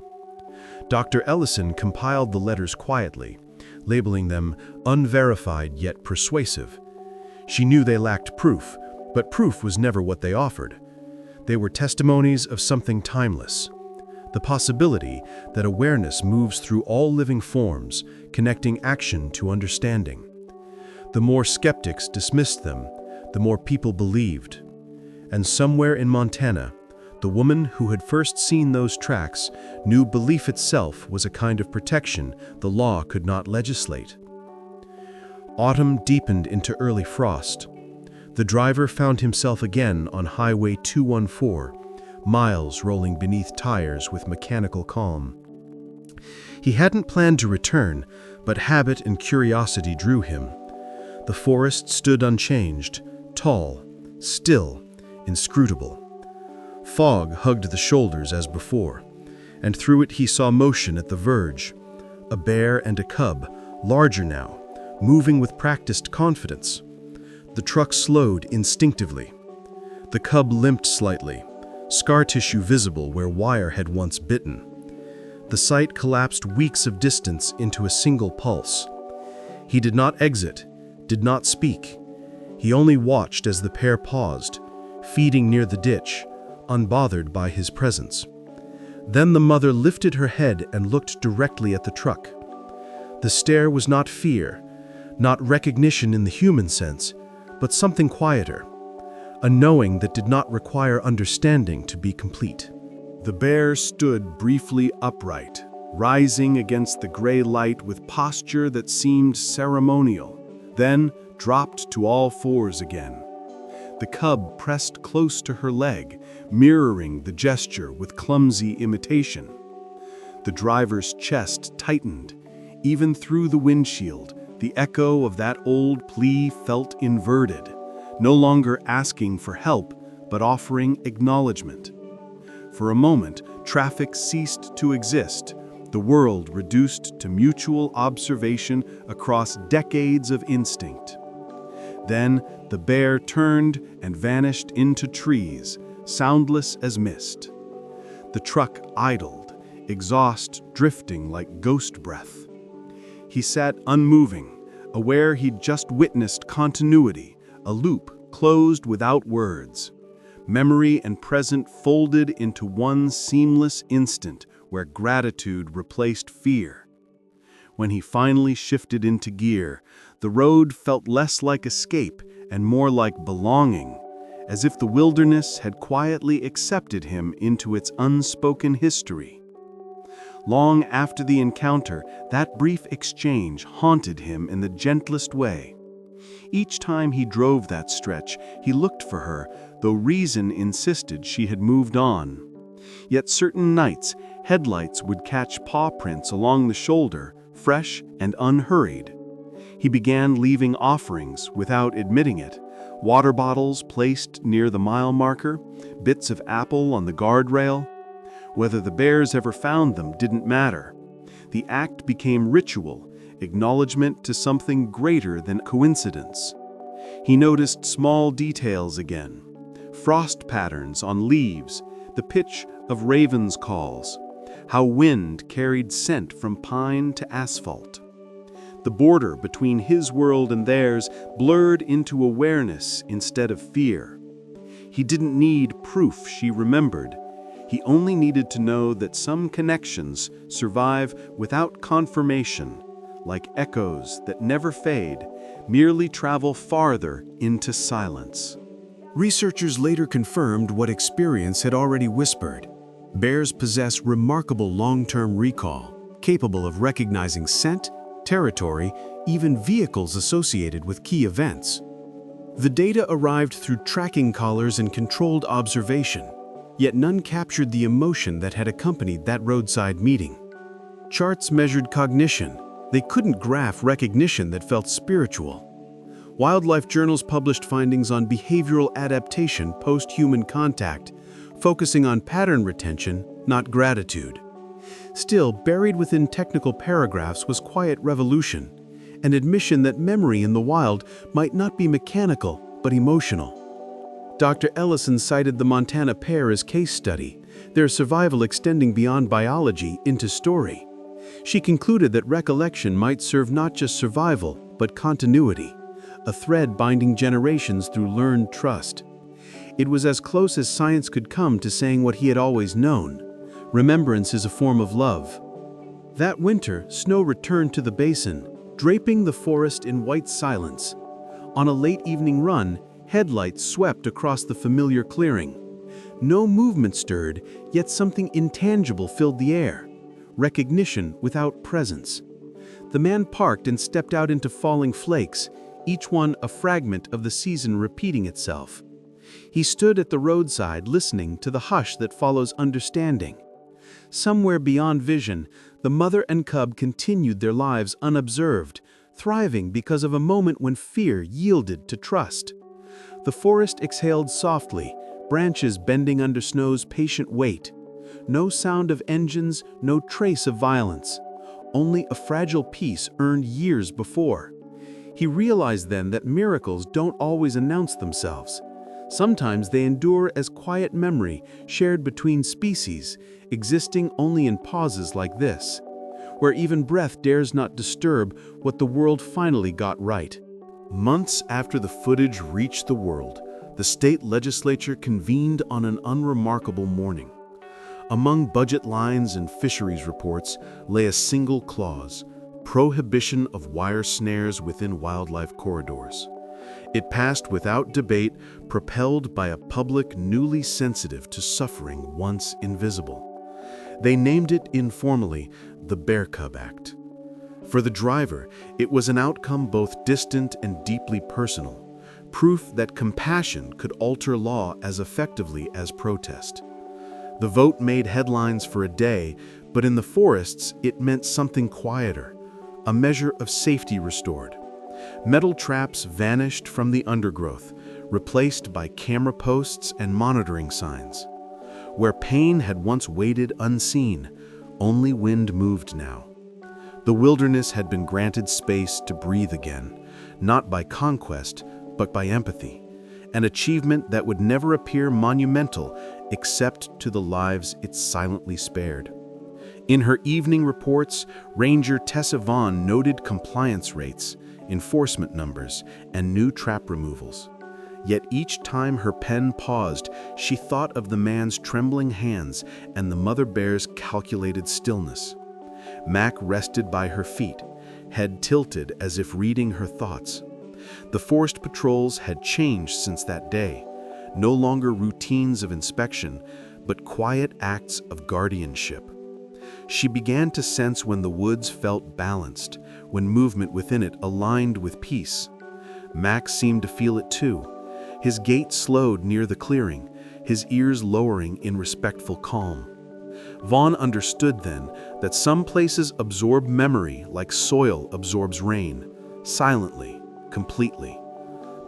Dr. Ellison compiled the letters quietly, labeling them unverified yet persuasive. She knew they lacked proof, but proof was never what they offered. They were testimonies of something timeless. The possibility that awareness moves through all living forms, connecting action to understanding. The more skeptics dismissed them, the more people believed. And somewhere in Montana, the woman who had first seen those tracks knew belief itself was a kind of protection the law could not legislate. Autumn deepened into early frost. The driver found himself again on Highway 214, miles rolling beneath tires with mechanical calm. He hadn't planned to return, but habit and curiosity drew him. The forest stood unchanged, tall, still, inscrutable. Fog hugged the shoulders as before, and through it he saw motion at the verge. A bear and a cub, larger now, moving with practiced confidence. The truck slowed instinctively. The cub limped slightly, scar tissue visible where wire had once bitten. The sight collapsed weeks of distance into a single pulse. He did not exit, did not speak. He only watched as the pair paused, feeding near the ditch, unbothered by his presence. Then the mother lifted her head and looked directly at the truck. The stare was not fear, not recognition in the human sense, but something quieter, a knowing that did not require understanding to be complete. The bear stood briefly upright, rising against the gray light with posture that seemed ceremonial, then dropped to all fours again. The cub pressed close to her leg, mirroring the gesture with clumsy imitation. The driver's chest tightened. Even through the windshield, the echo of that old plea felt inverted, no longer asking for help, but offering acknowledgement. For a moment, traffic ceased to exist, the world reduced to mutual observation across decades of instinct. Then the bear turned and vanished into trees, soundless as mist. The truck idled, exhaust drifting like ghost breath. He sat unmoving, aware he'd just witnessed continuity, a loop closed without words. Memory and present folded into one seamless instant where gratitude replaced fear. When he finally shifted into gear, the road felt less like escape and more like belonging, as if the wilderness had quietly accepted him into its unspoken history. Long after the encounter, that brief exchange haunted him in the gentlest way. Each time he drove that stretch, he looked for her, though reason insisted she had moved on. Yet certain nights, headlights would catch paw prints along the shoulder, fresh and unhurried. He began leaving offerings without admitting it, water bottles placed near the mile marker, bits of apple on the guardrail. Whether the bears ever found them didn't matter. The act became ritual, acknowledgement to something greater than coincidence. He noticed small details again, frost patterns on leaves, the pitch of ravens' calls, how wind carried scent from pine to asphalt. The border between his world and theirs blurred into awareness instead of fear. He didn't need proof she remembered. He only needed to know that some connections survive without confirmation, like echoes that never fade, merely travel farther into silence. Researchers later confirmed what experience had already whispered. Bears possess remarkable long-term recall, capable of recognizing scent, territory, even vehicles associated with key events. The data arrived through tracking collars and controlled observation, yet none captured the emotion that had accompanied that roadside meeting. Charts measured cognition. They couldn't graph recognition that felt spiritual. Wildlife journals published findings on behavioral adaptation post-human contact, focusing on pattern retention, not gratitude. Still, buried within technical paragraphs was quiet revolution, an admission that memory in the wild might not be mechanical, but emotional. Dr. Ellison cited the Montana pair as case study, their survival extending beyond biology into story. She concluded that recollection might serve not just survival, but continuity, a thread binding generations through learned trust. It was as close as science could come to saying what he had always known: remembrance is a form of love. That winter, snow returned to the basin, draping the forest in white silence. On a late evening run, headlights swept across the familiar clearing. No movement stirred, yet something intangible filled the air. Recognition without presence. The man parked and stepped out into falling flakes, each one a fragment of the season repeating itself. He stood at the roadside listening to the hush that follows understanding. Somewhere beyond vision, the mother and cub continued their lives unobserved, thriving because of a moment when fear yielded to trust. The forest exhaled softly, branches bending under snow's patient weight. No sound of engines, no trace of violence. Only a fragile peace earned years before. He realized then that miracles don't always announce themselves. Sometimes they endure as quiet memory shared between species, existing only in pauses like this, where even breath dares not disturb what the world finally got right. Months after the footage reached the world, the state legislature convened on an unremarkable morning. Among budget lines and fisheries reports lay a single clause: prohibition of wire snares within wildlife corridors. It passed without debate, propelled by a public newly sensitive to suffering once invisible. They named it informally the Bear Cub Act. For the driver, it was an outcome both distant and deeply personal, proof that compassion could alter law as effectively as protest. The vote made headlines for a day, but in the forests it meant something quieter, a measure of safety restored. Metal traps vanished from the undergrowth, replaced by camera posts and monitoring signs. Where pain had once waited unseen, only wind moved now. The wilderness had been granted space to breathe again, not by conquest, but by empathy, an achievement that would never appear monumental except to the lives it silently spared. In her evening reports, Ranger Tessa Vaughn noted compliance rates, enforcement numbers, and new trap removals. Yet each time her pen paused, she thought of the man's trembling hands and the mother bear's calculated stillness. Mac rested by her feet, head tilted as if reading her thoughts. The forest patrols had changed since that day, no longer routines of inspection, but quiet acts of guardianship. She began to sense when the woods felt balanced, when movement within it aligned with peace. Mac seemed to feel it too. His gait slowed near the clearing, his ears lowering in respectful calm. Vaughn understood then that some places absorb memory like soil absorbs rain, silently, completely.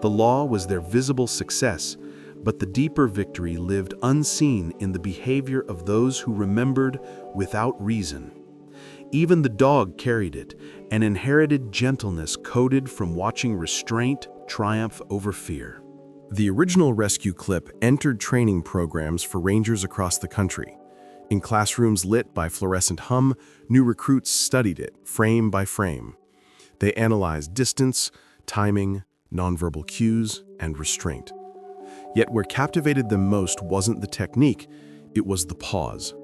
The law was their visible success, but the deeper victory lived unseen in the behavior of those who remembered without reason. Even the dog carried it, an inherited gentleness coded from watching restraint triumph over fear. The original rescue clip entered training programs for rangers across the country. In classrooms lit by fluorescent hum, new recruits studied it, frame by frame. They analyzed distance, timing, nonverbal cues, and restraint. Yet where captivated them most wasn't the technique, it was the pause.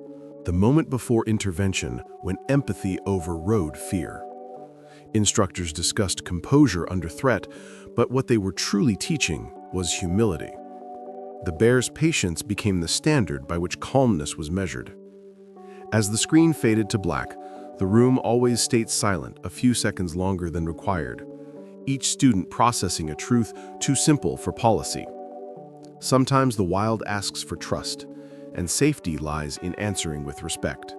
The moment before intervention, when empathy overrode fear. Instructors discussed composure under threat, but what they were truly teaching was humility. The bear's patience became the standard by which calmness was measured. As the screen faded to black, the room always stayed silent a few seconds longer than required, each student processing a truth too simple for policy. Sometimes the wild asks for trust, and safety lies in answering with respect.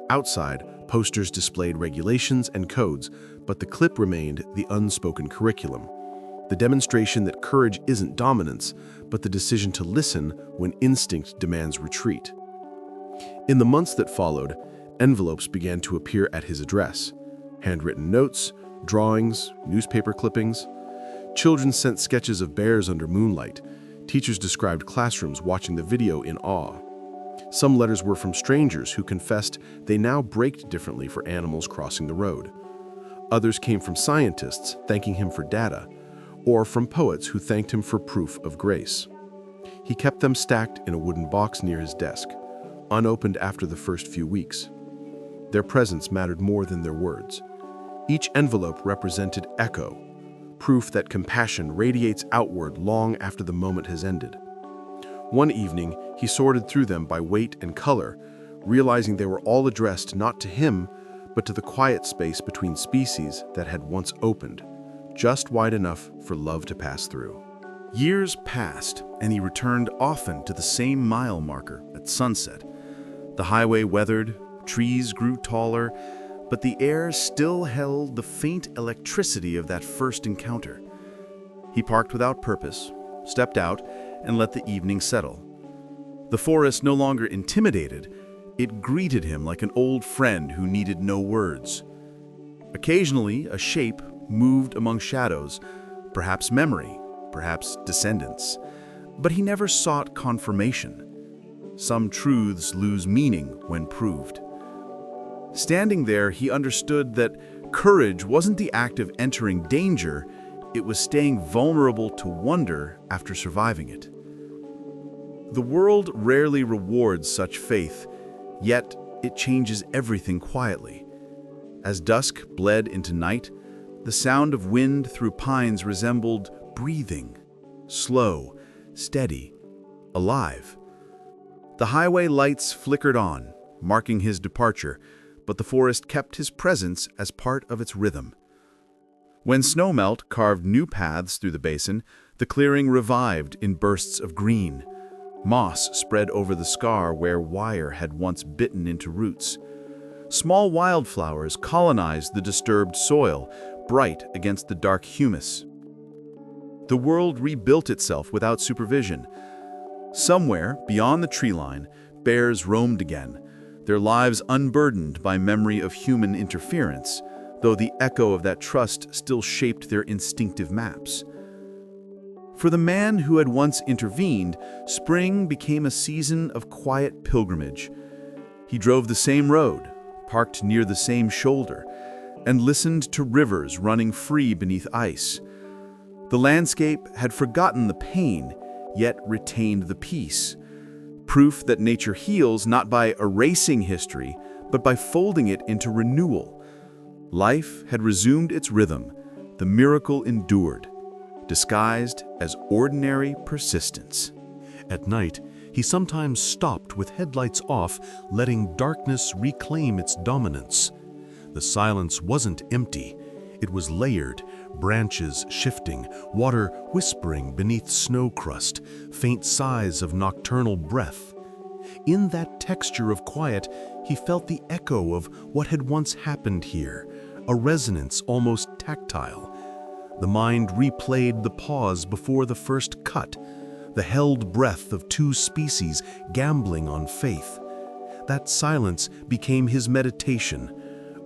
Outside, posters displayed regulations and codes, but the clip remained the unspoken curriculum, the demonstration that courage isn't dominance, but the decision to listen when instinct demands retreat. In the months that followed, envelopes began to appear at his address. Handwritten notes, drawings, newspaper clippings. Children sent sketches of bears under moonlight. Teachers described classrooms watching the video in awe. Some letters were from strangers who confessed they now braked differently for animals crossing the road. Others came from scientists thanking him for data, or from poets who thanked him for proof of grace. He kept them stacked in a wooden box near his desk, unopened after the first few weeks. Their presence mattered more than their words. Each envelope represented echo, proof that compassion radiates outward long after the moment has ended. One evening, he sorted through them by weight and color, realizing they were all addressed not to him, but to the quiet space between species that had once opened, just wide enough for love to pass through. Years passed, and he returned often to the same mile marker at sunset. The highway weathered, trees grew taller, but the air still held the faint electricity of that first encounter. He parked without purpose, stepped out, and let the evening settle. The forest no longer intimidated, it greeted him like an old friend who needed no words. Occasionally, a shape moved among shadows, perhaps memory, perhaps descendants, but he never sought confirmation. Some truths lose meaning when proved. Standing there, he understood that courage wasn't the act of entering danger, it was staying vulnerable to wonder after surviving it. The world rarely rewards such faith, yet it changes everything quietly. As dusk bled into night, the sound of wind through pines resembled breathing, slow, steady, alive. The highway lights flickered on, marking his departure, but the forest kept his presence as part of its rhythm. When snowmelt carved new paths through the basin, the clearing revived in bursts of green. Moss spread over the scar where wire had once bitten into roots. Small wildflowers colonized the disturbed soil, bright against the dark humus. The world rebuilt itself without supervision. Somewhere, beyond the tree line, bears roamed again, their lives unburdened by memory of human interference, though the echo of that trust still shaped their instinctive maps. For the man who had once intervened, spring became a season of quiet pilgrimage. He drove the same road, parked near the same shoulder, and listened to rivers running free beneath ice. The landscape had forgotten the pain, yet retained the peace. Proof that nature heals not by erasing history, but by folding it into renewal. Life had resumed its rhythm, the miracle endured, disguised as ordinary persistence. At night, he sometimes stopped with headlights off, letting darkness reclaim its dominance. The silence wasn't empty. It was layered, branches shifting, water whispering beneath snow crust, faint sighs of nocturnal breath. In that texture of quiet, he felt the echo of what had once happened here, a resonance almost tactile. The mind replayed the pause before the first cut, the held breath of two species gambling on faith. That silence became his meditation,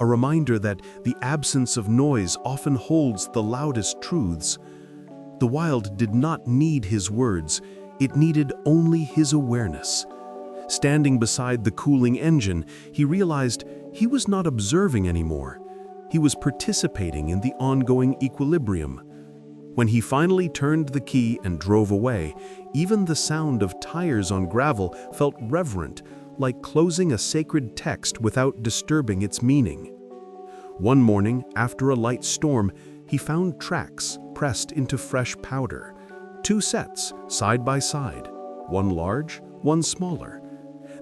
a reminder that the absence of noise often holds the loudest truths. The wild did not need his words, it needed only his awareness. Standing beside the cooling engine, he realized he was not observing anymore. He was participating in the ongoing equilibrium. When he finally turned the key and drove away, even the sound of tires on gravel felt reverent, like closing a sacred text without disturbing its meaning. One morning, after a light storm, he found tracks pressed into fresh powder. 2 sets, side by side, one large, one smaller.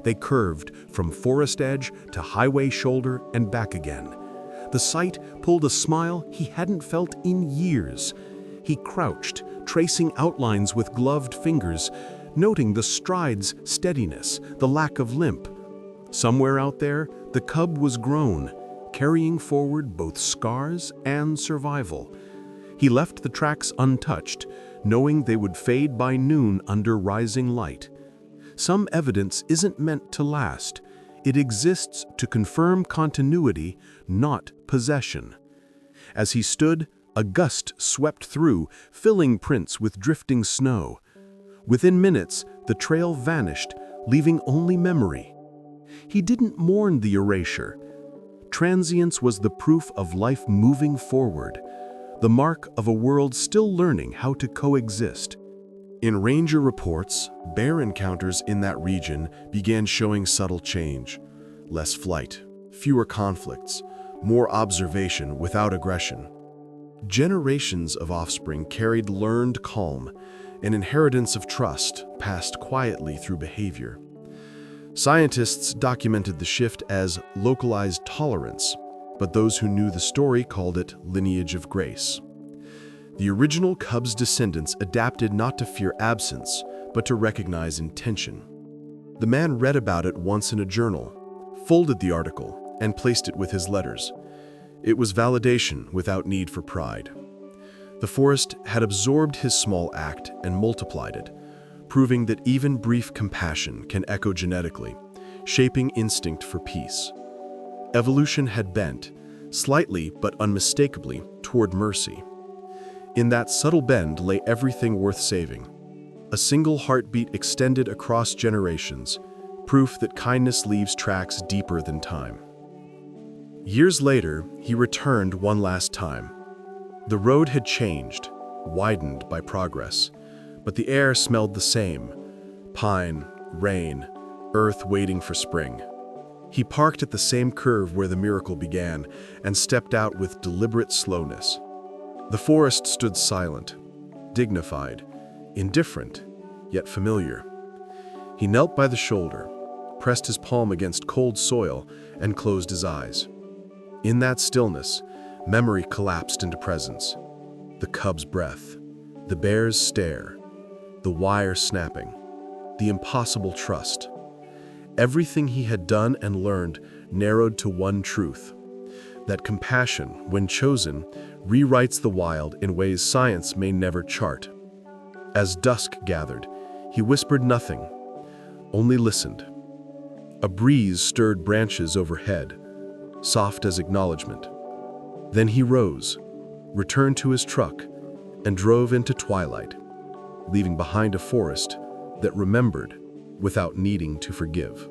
They curved from forest edge to highway shoulder and back again. The sight pulled a smile he hadn't felt in years. He crouched, tracing outlines with gloved fingers, noting the stride's steadiness, the lack of limp. Somewhere out there, the cub was grown, carrying forward both scars and survival. He left the tracks untouched, knowing they would fade by noon under rising light. Some evidence isn't meant to last. It exists to confirm continuity, not possession. As he stood, a gust swept through, filling prints with drifting snow. Within minutes, the trail vanished, leaving only memory. He didn't mourn the erasure. Transience was the proof of life moving forward, the mark of a world still learning how to coexist. In ranger reports, bear encounters in that region began showing subtle change. Less flight, fewer conflicts, more observation without aggression. Generations of offspring carried learned calm, an inheritance of trust passed quietly through behavior. Scientists documented the shift as localized tolerance, but those who knew the story called it lineage of grace. The original cub's descendants adapted not to fear absence, but to recognize intention. The man read about it once in a journal, folded the article, and placed it with his letters. It was validation without need for pride. The forest had absorbed his small act and multiplied it, proving that even brief compassion can echo genetically, shaping instinct for peace. Evolution had bent, slightly but unmistakably, toward mercy. In that subtle bend lay everything worth saving. A single heartbeat extended across generations, proof that kindness leaves tracks deeper than time. Years later, he returned one last time. The road had changed, widened by progress, but the air smelled the same, Pine, rain, earth waiting for spring. He parked at the same curve where the miracle began and stepped out with deliberate slowness. The forest stood silent, dignified, indifferent, yet familiar. He knelt by the shoulder, pressed his palm against cold soil, and closed his eyes. In that stillness, memory collapsed into presence. The cub's breath, the bear's stare, the wire snapping, the impossible trust. Everything he had done and learned narrowed to one truth: that compassion, when chosen, rewrites the wild in ways science may never chart. As dusk gathered, he whispered nothing, only listened. A breeze stirred branches overhead, soft as acknowledgement. Then he rose, returned to his truck, and drove into twilight, leaving behind a forest that remembered without needing to forgive.